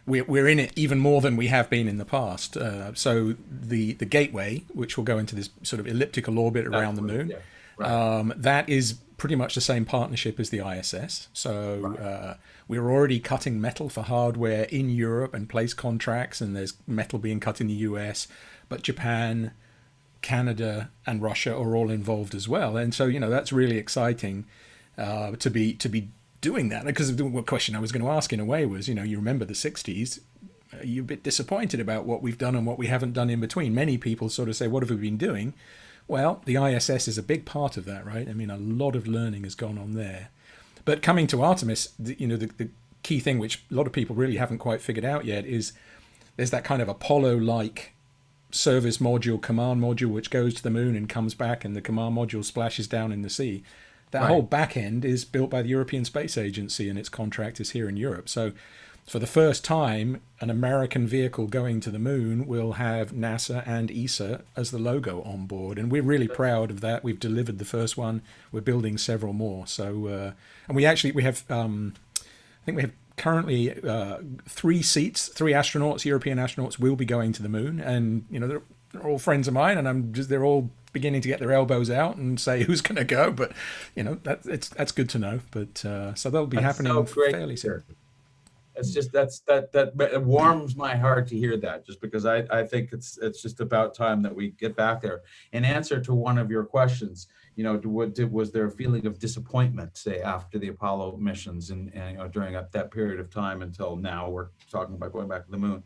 we're in it even more than we have been in the past. So the Gateway, which will go into this sort of elliptical orbit around the moon. Yeah. Right. That is pretty much the same partnership as the ISS. So right. We're already cutting metal for hardware in Europe and place contracts, and there's metal being cut in the US, but Japan, Canada, and Russia are all involved as well. And so that's really exciting to be doing that. Because the question I was going to ask in a way was, you remember the 60s. Are you a bit disappointed about what we've done and what we haven't done in between? Many people sort of say, what have we been doing? Well, the ISS is a big part of that, right? I mean, a lot of learning has gone on there. But coming to Artemis, the key thing, which a lot of people really haven't quite figured out yet, is there's that kind of Apollo-like service module, command module, which goes to the moon and comes back, and the command module splashes down in the sea. That right. whole back end is built by the European Space Agency, and its contract is here in Europe. So for the first time, an American vehicle going to the moon will have NASA and ESA as the logo on board, and we're really proud of that. We've delivered the first one. We're building several more. So, and we have, I think we have currently 3 astronauts, European astronauts, will be going to the moon, and they're all friends of mine, and they're all beginning to get their elbows out and say who's going to go. But that's good to know. But so that'll be happening fairly soon. It's just that warms my heart to hear that, just because I think it's just about time that we get back there. In answer to one of your questions, was there a feeling of disappointment, say, after the Apollo missions and during that period of time until now we're talking about going back to the moon?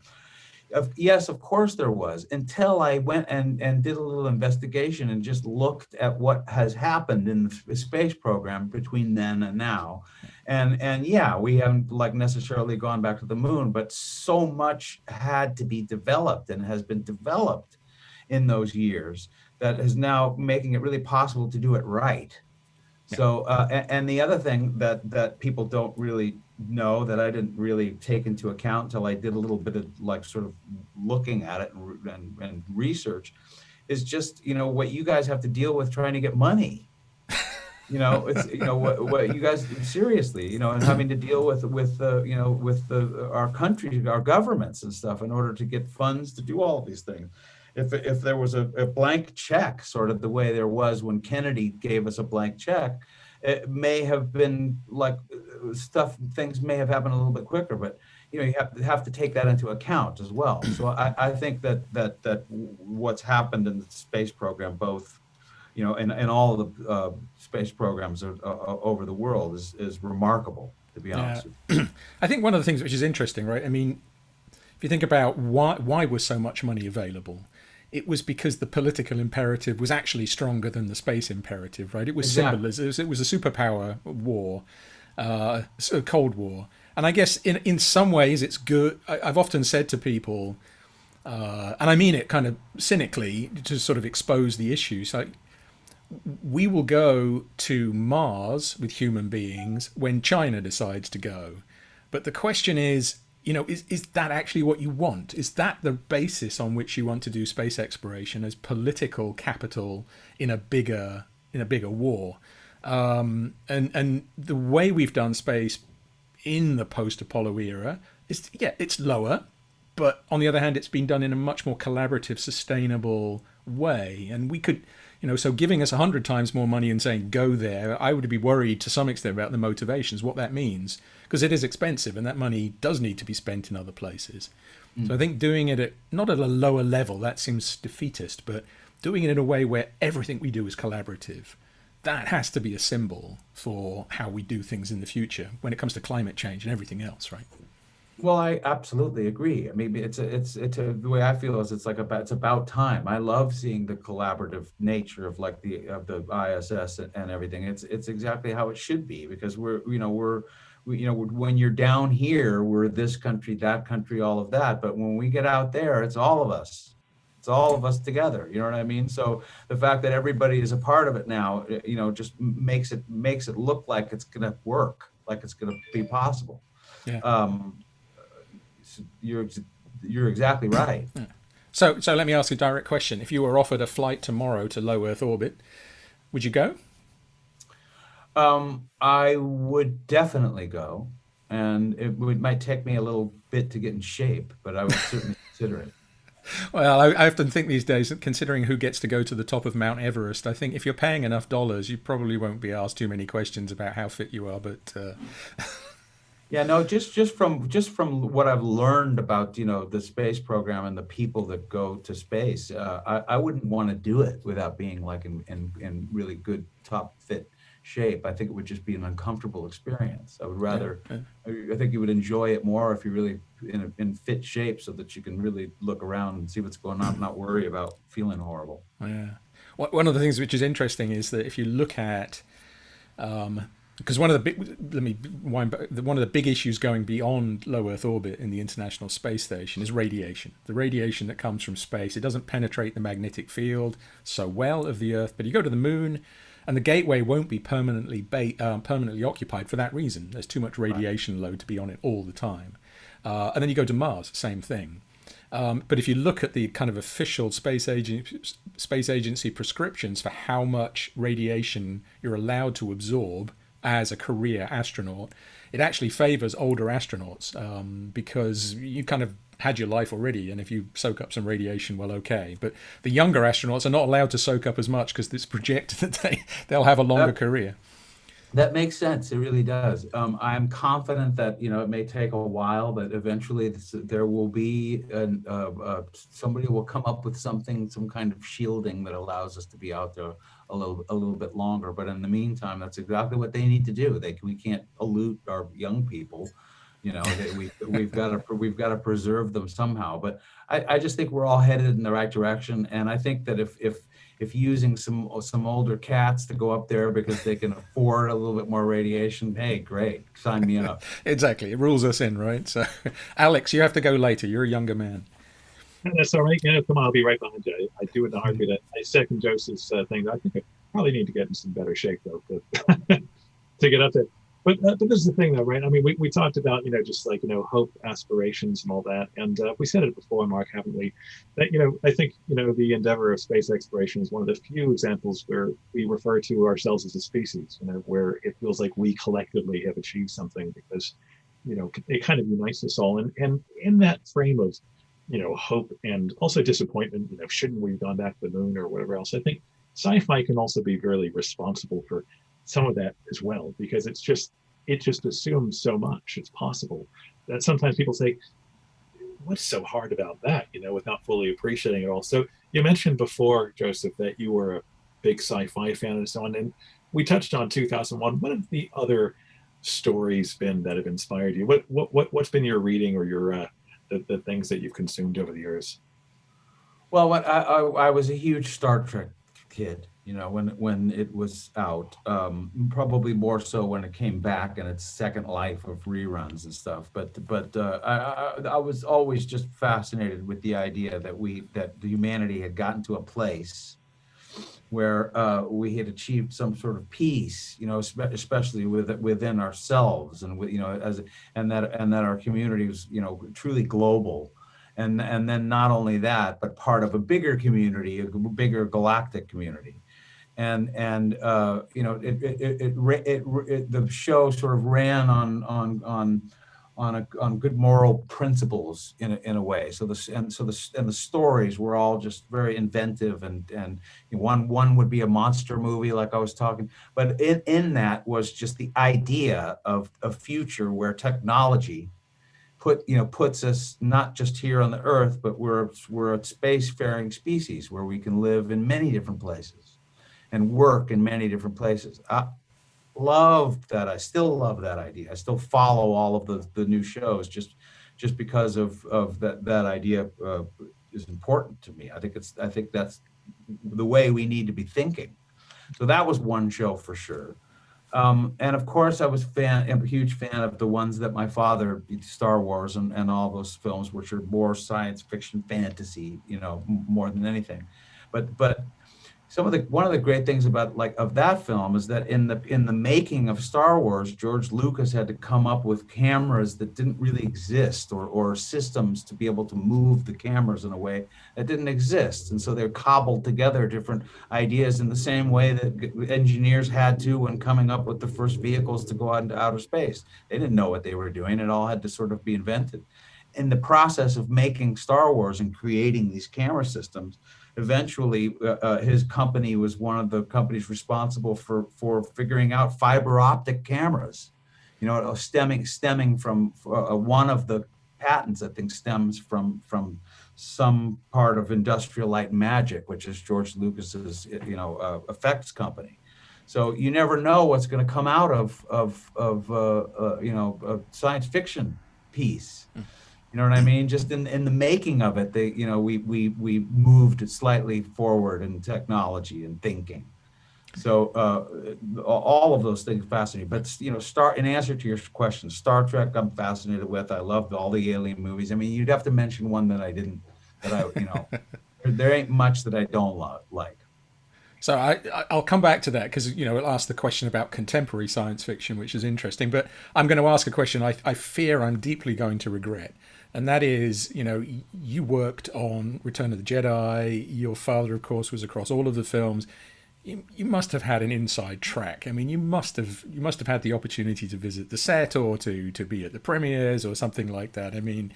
Yes, of course there was, until I went and did a little investigation and just looked at what has happened in the space program between then and now. And yeah, we haven't necessarily gone back to the moon, but so much had to be developed and has been developed in those years that is now making it really possible to do it right. Yeah. So, and the other thing that people don't really know that I didn't really take into account until I did a little bit of like sort of looking at it and research, is just, you know, what you guys have to deal with trying to get money. You know, it's, you know, what you guys, seriously, you know, and having to deal with you know, with our country, our governments and stuff in order to get funds to do all of these things. If there was a blank check, sort of the way there was when Kennedy gave us a blank check, it may have been like things may have happened a little bit quicker, but you know, you have to take that into account as well. So I think that what's happened in the space program, both, you know, and all of the space programs over the world is remarkable, to be honest with you. I think one of the things which is interesting, right? I mean, if you think about why was so much money available, it was because the political imperative was actually stronger than the space imperative, right? It was symbolism. It was a superpower war, a Cold War. And I guess in some ways it's good. I've often said to people, and I mean it kind of cynically, to sort of expose the issues, like, we will go to Mars with human beings when China decides to go. But the question is, you know, is that actually what you want? Is that the basis on which you want to do space exploration as political capital in a bigger war? And the way we've done space in the post-Apollo era is, yeah, it's lower, but on the other hand, it's been done in a much more collaborative, sustainable way. And we could, you know, so giving us 100 times more money and saying go there, I would be worried to some extent about the motivations, what that means, because it is expensive and that money does need to be spent in other places. So I think doing it not at a lower level, that seems defeatist, but doing it in a way where everything we do is collaborative, that has to be a symbol for how we do things in the future when it comes to climate change and everything else, right? Well, I absolutely agree. I mean, the way I feel is it's about time. I love seeing the collaborative nature of like the ISS and everything. It's exactly how it should be, because when you're down here, we're this country, that country, all of that. But when we get out there, it's all of us. It's all of us together. You know what I mean? So the fact that everybody is a part of it now, you know, just makes it look like it's going to work, like it's going to be possible. Yeah. You're exactly right. Yeah. So let me ask you a direct question. If you were offered a flight tomorrow to low Earth orbit, would you go? I would definitely go, and it might take me a little bit to get in shape, but I would certainly consider it. Well, I often think these days, considering who gets to go to the top of Mount Everest, I think if you're paying enough dollars, you probably won't be asked too many questions about how fit you are. But yeah, no, just from what I've learned about, you know, the space program and the people that go to space, I wouldn't want to do it without being like in really good top fit shape. I think it would just be an uncomfortable experience. I would rather, I think you would enjoy it more if you're really in fit shape, so that you can really look around and see what's going on, not worry about feeling horrible. Yeah. One of the things which is interesting is that if you look at, because one of the big issues going beyond low Earth orbit in the International Space Station is radiation. The radiation that comes from space, it doesn't penetrate the magnetic field so well of the Earth, but you go to the moon, and the gateway won't be permanently occupied for that reason. There's too much radiation load to be on it all the time. And then you go to Mars, same thing. But if you look at the kind of official space agency prescriptions for how much radiation you're allowed to absorb as a career astronaut, it actually favors older astronauts, because you kind of had your life already, and if you soak up some radiation, well, okay. But the younger astronauts are not allowed to soak up as much because it's projected that they'll have a longer career. That makes sense. It really does. I'm confident that, you know, it may take a while, but eventually there will be somebody will come up with some kind of shielding that allows us to be out there a little bit longer. But in the meantime, that's exactly what they need to do. We can't pollute our young people. You know, we've got to preserve them somehow. But I just think we're all headed in the right direction. And I think that if using some older cats to go up there because they can afford a little bit more radiation, hey, great, sign me up. Exactly, it rules us in, right? So, Alex, you have to go later. You're a younger man. That's all right. Come on, I'll be right behind you. I do it in a heartbeat. I second Joseph's thing. I think I probably need to get in some better shape though to get up there. but this is the thing, though, right? I mean, we talked about, just like, hope, aspirations, and all that, and we said it before, Mark, haven't we? That I think the endeavor of space exploration is one of the few examples where we refer to ourselves as a species, where it feels like we collectively have achieved something because it kind of unites us all, and in that frame of hope and also disappointment, shouldn't we have gone back to the moon or whatever else? I think sci-fi can also be really responsible for some of that as well, because it just assumes so much it's possible that sometimes people say, what's so hard about that, without fully appreciating it all. So you mentioned before, Joseph, that you were a big sci-fi fan and so on, and we touched on 2001. What have the other stories been that have inspired you? What's been your reading or your the things that you've consumed over the years? Well, I was a huge Star Trek kid, when it was out, probably more so when it came back in its second life of reruns and stuff. But I was always just fascinated with the idea that humanity had gotten to a place where we had achieved some sort of peace, especially within ourselves, and and that our community was, truly global. And then not only that, but part of a bigger community, a bigger galactic community. And the show sort of ran on good moral principles in a way. So the stories were all just very inventive, and one would be a monster movie, like I was talking, but in that was just the idea of a future where technology puts us not just here on the Earth, but we're a spacefaring species where we can live in many different places and work in many different places. I still love that idea. I still follow all of the new shows just because of that idea is important to me. I think that's the way we need to be thinking. So that was one show for sure. And of course, I'm a huge fan of the ones that my father, Star Wars and all those films, which are more science fiction, fantasy, more than anything. But one of the great things about of that film is that in the making of Star Wars, George Lucas had to come up with cameras that didn't really exist, or systems to be able to move the cameras in a way that didn't exist. And so they cobbled together different ideas in the same way that engineers had to when coming up with the first vehicles to go out into outer space. They didn't know what they were doing. It all had to sort of be invented. In the process of making Star Wars and creating these camera systems, eventually his company was one of the companies responsible for figuring out fiber optic cameras, stemming from one of the patents, I think, stems from some part of Industrial Light and Magic, which is George Lucas's effects company. So you never know what's going to come out of a science fiction piece. You know what I mean? Just in the making of it, we moved slightly forward in technology and thinking. So all of those things fascinate me. But in answer to your question, Star Trek, I'm fascinated with. I love all the alien movies. I mean, you'd have to mention one that I didn't. There ain't much that I don't like. So I'll come back to that because, it'll ask the question about contemporary science fiction, which is interesting. But I'm going to ask a question I fear I'm deeply going to regret. And that is, you worked on Return of the Jedi. Your father, of course, was across all of the films. You must have had an inside track. I mean, you must have had the opportunity to visit the set or to be at the premieres or something like that. I mean,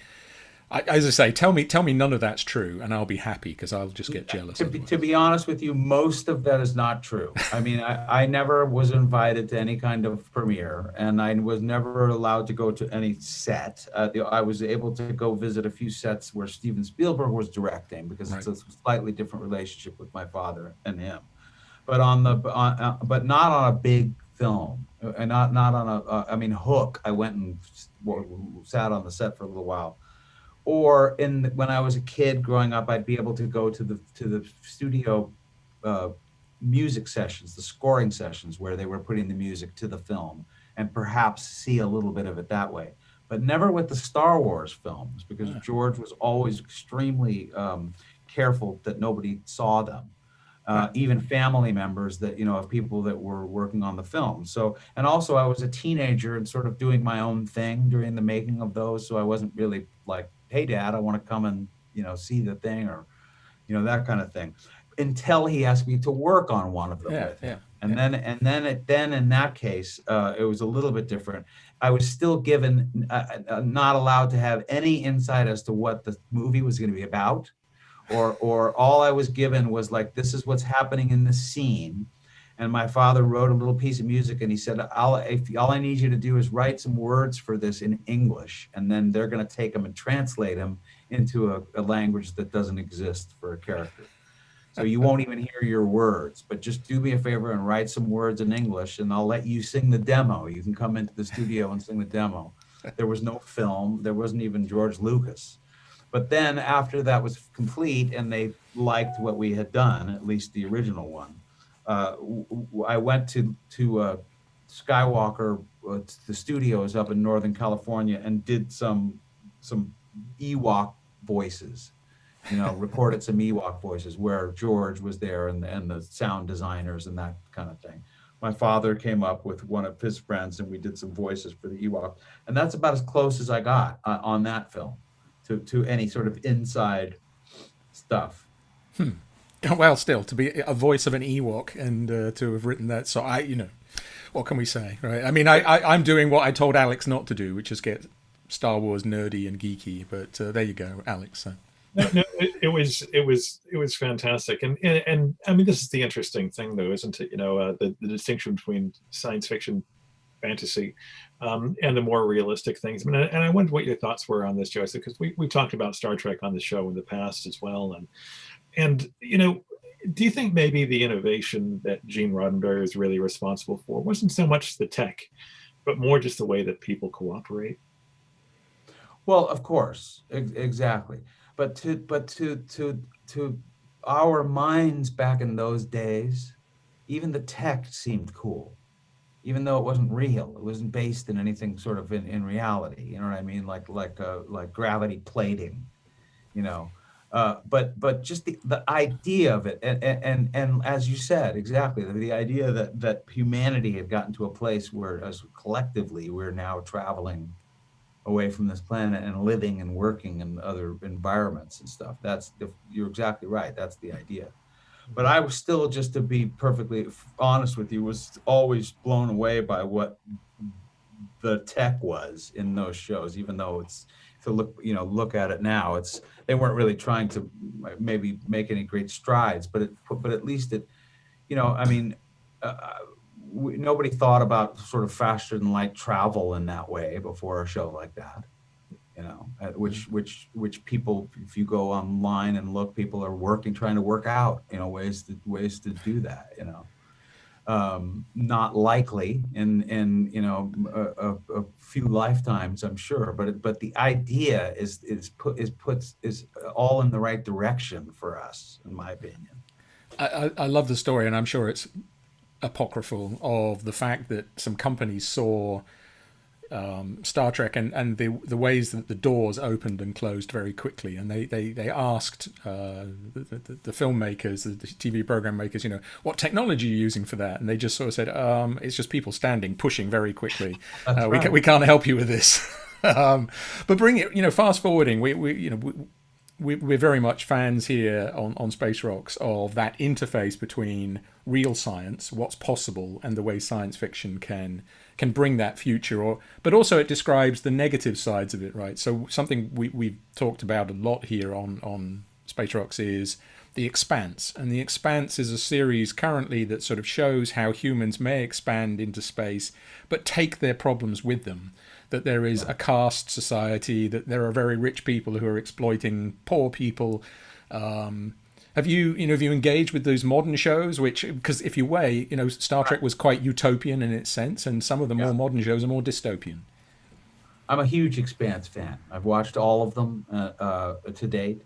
as I say, tell me none of that's true, and I'll be happy because I'll just get jealous. To be honest with you, most of that is not true. I mean, I never was invited to any kind of premiere, and I was never allowed to go to any set. I was able to go visit a few sets where Steven Spielberg was directing because It's a slightly different relationship with my father and him. But but not on a big film, and not on a. Hook. I went and sat on the set for a little while. Or when I was a kid growing up, I'd be able to go to the studio music sessions, the scoring sessions where they were putting the music to the film, and perhaps see a little bit of it that way. But never with the Star Wars films, because George was always extremely careful that nobody saw them. even family members that, of people that were working on the film. So, and also I was a teenager and sort of doing my own thing during the making of those. So I wasn't really like, hey, Dad, I want to come and, see the thing, or, that kind of thing, until he asked me to work on one of them with him. And then in that case, it was a little bit different. I was still given, not allowed to have any insight as to what the movie was going to be about, or all I was given was like, this is what's happening in the scene. And my father wrote a little piece of music, and he said, all I need you to do is write some words for this in English, and then they're going to take them and translate them into a language that doesn't exist for a character. So you won't even hear your words, but just do me a favor and write some words in English, and I'll let you sing the demo. You can come into the studio and sing the demo. There was no film. There wasn't even George Lucas. But then after that was complete and they liked what we had done, at least the original one, I went to Skywalker, the studios up in Northern California, and did some Ewok voices. Recorded some Ewok voices where George was there and the sound designers and that kind of thing. My father came up with one of his friends and we did some voices for the Ewok. And that's about as close as I got on that film to any sort of inside stuff. Well, still, to be a voice of an Ewok and to have written that. So what can we say, right? I mean, I'm doing what I told Alex not to do, which is get Star Wars nerdy and geeky. But there you go, Alex. So. No, it was fantastic, and I mean, this is the interesting thing, though, isn't it? The distinction between science fiction, fantasy, and the more realistic things. I mean, and I wonder what your thoughts were on this, Joseph, because we've talked about Star Trek on the show in the past as well, and do you think maybe the innovation that Gene Roddenberry is really responsible for wasn't so much the tech, but more just the way that people cooperate? Well, of course, exactly. But to our minds back in those days, even the tech seemed cool, even though it wasn't real. It wasn't based in anything sort of in reality. You know what I mean? Like gravity plating, But just the idea of it, and as you said, exactly, the idea that humanity had gotten to a place where, as collectively, we're now traveling away from this planet and living and working in other environments and stuff. You're exactly right. That's the idea. But I was still, just to be perfectly honest with you, was always blown away by what the tech was in those shows, even though it's, to look at it now, they weren't really trying to maybe make any great strides, but at least it, nobody thought about sort of faster than light travel in that way before a show like that, which people, if you go online and look, people are trying to work out, ways to do that, not likely in a few lifetimes, I'm sure, but the idea is all in the right direction for us, in my opinion. I love the story, and I'm sure it's apocryphal, of the fact that some companies saw Star Trek and the ways that the doors opened and closed very quickly, and they asked the filmmakers, the TV program makers, what technology are you using for that? And they just sort of said, it's just people standing, pushing very quickly. Right. We can't help you with this. But bring it, fast forwarding, we're very much fans here on Space Rocks of that interface between real science, what's possible, and the way science fiction can bring that future. But also it describes the negative sides of it, right? So something we've talked about a lot here on Space Rocks is The Expanse. And The Expanse is a series currently that sort of shows how humans may expand into space, but take their problems with them. That there is a caste society, that there are very rich people who are exploiting poor people. Have you engaged with those modern shows? Because if you weigh, Star Trek was quite utopian in its sense, and some of the more modern shows are more dystopian. I'm a huge Expanse fan. I've watched all of them to date,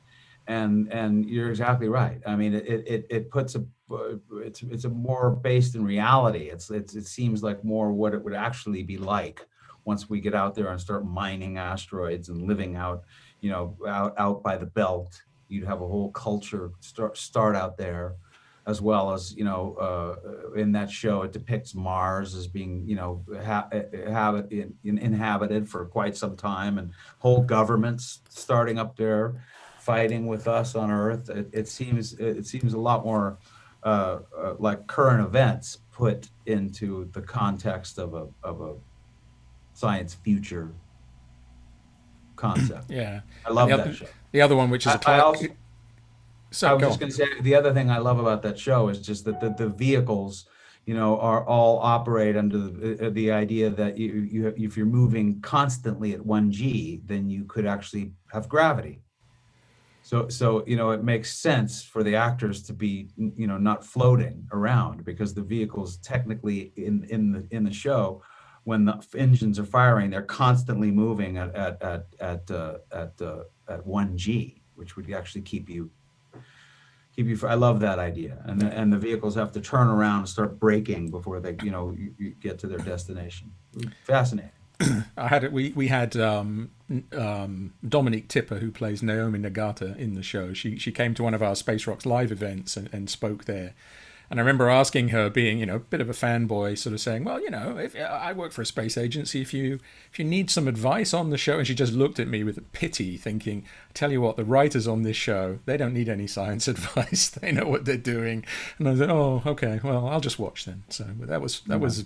and you're exactly right. I mean, it puts it's a more based in reality. It seems like more what it would actually be like once we get out there and start mining asteroids and living out, out by the belt. You'd have a whole culture start out there. as well as, in that show, it depicts Mars as being, inhabited for quite some time, and whole governments starting up there fighting with us on Earth. It seems a lot more like current events put into the context of a science future concept. Yeah, I love that show. The other one, which is I was just going to say, the other thing I love about that show is just that the vehicles, are all operate under the idea that if you're moving constantly at 1G, then you could actually have gravity. So it makes sense for the actors to be, not floating around, because the vehicles technically in the show, when the engines are firing, they're constantly moving at 1G, which would actually keep you. I love that idea, and the vehicles have to turn around and start braking before they, you get to their destination. Fascinating. We had Dominique Tipper, who plays Naomi Nagata in the show. She came to one of our Space Rocks live events and spoke there. And I remember asking her, being, a bit of a fanboy, sort of saying, well, if I work for a space agency, if you need some advice on the show. And she just looked at me with pity, thinking, tell you what, the writers on this show, they don't need any science advice. They know what they're doing. And I said, oh, okay, well, I'll just watch then. So that was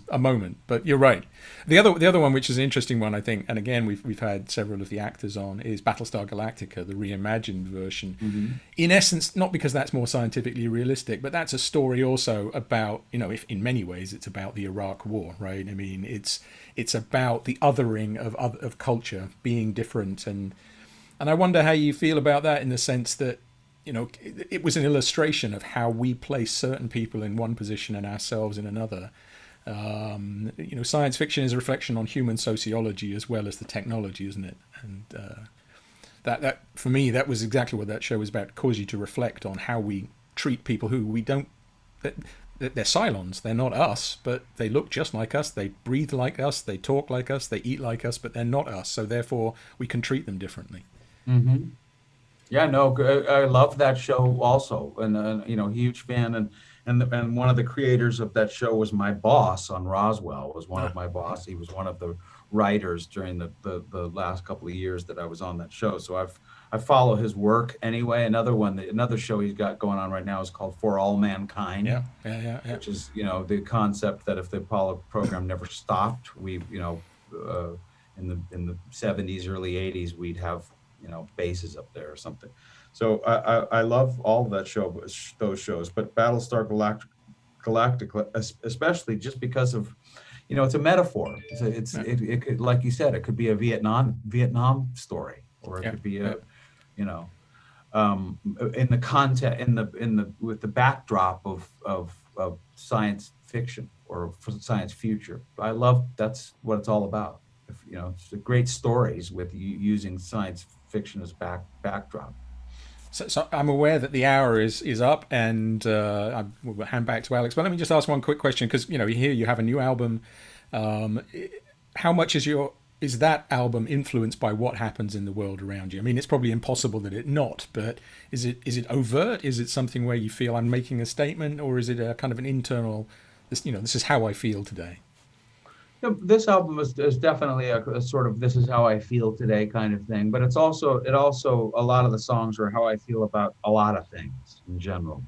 a moment. But you're right. The other one, which is an interesting one, I think, and again, we've had several of the actors on, is Battlestar Galactica, the reimagined version. Mm-hmm. In essence, not because that's more scientifically realistic, but that's a story also about, if in many ways it's about the Iraq War, right? I mean, it's about the othering of culture being different, and I wonder how you feel about that, in the sense that, it was an illustration of how we place certain people in one position and ourselves in another. Science fiction is a reflection on human sociology as well as the technology, isn't it? And that for me, that was exactly what that show was about. Cause you to reflect on how we treat people who we don't. They're Cylons. They're not us, but they look just like us. They breathe like us. They talk like us. They eat like us, but they're not us. So therefore, we can treat them differently. Mm-hmm. Yeah, no, I love that show also, and huge fan, and one of the creators of that show was my boss on Roswell. Was one of my boss. He was one of the writers during the last couple of years that I was on that show. So I follow his work anyway. Another show he's got going on right now is called For All Mankind. Yeah. Which is, the concept that if the Apollo program never stopped, we, in the 70s, early 80s, we'd have, bases up there or something. So I love all of those shows, but Battlestar Galactica, especially just because of, it's a metaphor. It could, like you said, it could be a Vietnam story, or it could be a, in the content, with the backdrop of science fiction or science future. That's what it's all about. It's great stories with using science fiction as backdrop. So I'm aware that the hour is up, and I will hand back to Alex. But let me just ask one quick question, because here you have a new album. How much is that album influenced by what happens in the world around you? I mean, it's probably impossible that it not, but is it overt? Is it something where you feel I'm making a statement, or is it a kind of an internal? This is how I feel today. This album is definitely a sort of this is how I feel today kind of thing, but it also a lot of the songs are how I feel about a lot of things in general,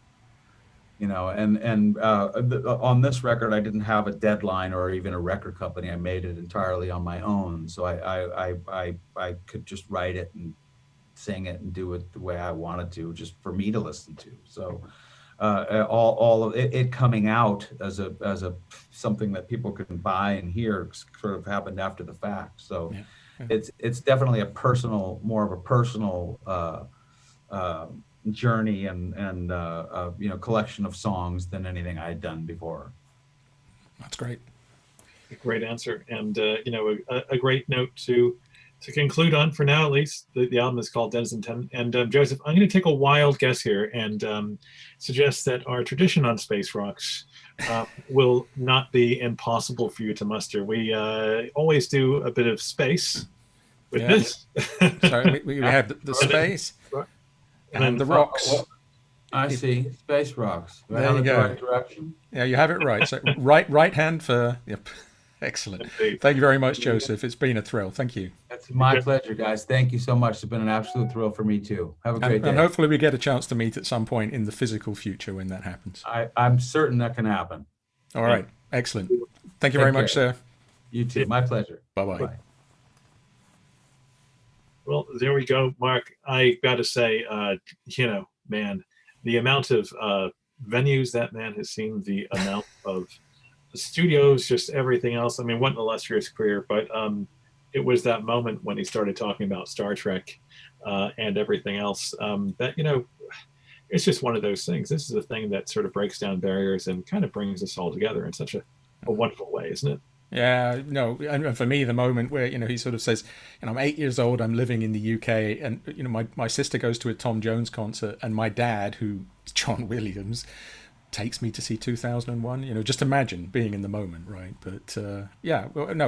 and on this record I didn't have a deadline or even a record company. I made it entirely on my own, so I could just write it and sing it and do it the way I wanted to, just for me to listen to. So all of it coming out as a something that people can buy and hear sort of happened after the fact. So it's definitely more of a personal journey and collection of songs than anything I had done before. That's great. Great answer, and a great note to conclude on for now, at least. The album is called Denizen Tenant. And Joseph, I'm going to take a wild guess here and suggest that our tradition on Space Rocks will not be impossible for you to muster. We always do a bit of space with this. So we have the space and the rocks. I see. Space rocks. Do I There have you it the go. right direction? Yeah, you have it right. So right hand for. Yep. Excellent. Indeed. Thank you very much, Joseph. It's been a thrill. Thank you. It's my pleasure, guys. Thank you so much. It's been an absolute thrill for me too. Have a great day. And hopefully we get a chance to meet at some point in the physical future when that happens. I'm certain that can happen. All right. Excellent. Thank you very much, sir. You too. My pleasure. Bye-bye. Bye. Well, there we go, Mark. I got to say, man, the amount of venues that man has seen, the amount of studios, just everything else. I mean, what an illustrious career. But it was that moment when he started talking about Star Trek and everything else that, it's just one of those things. This is a thing that sort of breaks down barriers and kind of brings us all together in such a wonderful way, isn't it? Yeah, no, and for me, the moment where, he sort of says, I'm 8 years old, I'm living in the UK, and, my sister goes to a Tom Jones concert, and my dad, who's John Williams, takes me to see 2001. Just imagine being in the moment, right? But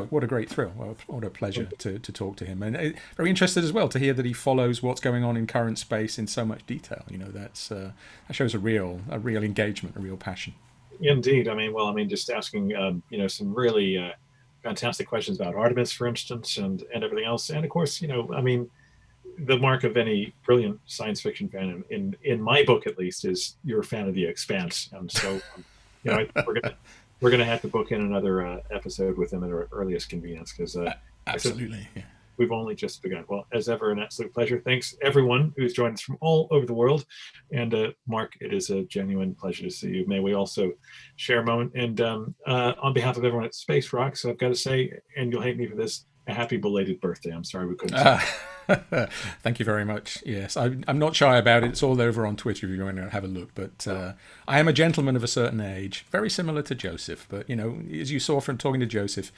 what a great thrill. What a pleasure to talk to him. And very interested as well to hear that he follows what's going on in current space in so much detail. That shows a real engagement, a real passion. Indeed. Just asking, some really fantastic questions about Artemis, for instance, and everything else. And of course, the mark of any brilliant science fiction fan, in my book at least, is you're a fan of The Expanse. And so, we're gonna have to book in another episode with him at our earliest convenience, because absolutely. Yeah. We've only just begun. Well, as ever, an absolute pleasure. Thanks everyone who's joined us from all over the world. And Mark, it is a genuine pleasure to see you. May we also share a moment. And on behalf of everyone at Space Rocks, I've got to say, and you'll hate me for this, a happy belated birthday. I'm sorry we couldn't say. Thank you very much. Yes, I'm not shy about it. It's all over on Twitter if you want to have a look. But I am a gentleman of a certain age, very similar to Joseph. But, as you saw from talking to Joseph,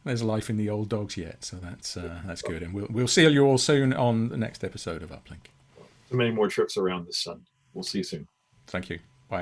there's life in the old dogs yet, so that's good, and we'll see you all soon on the next episode of Uplink. So many more trips around the sun. We'll see you soon. Thank you.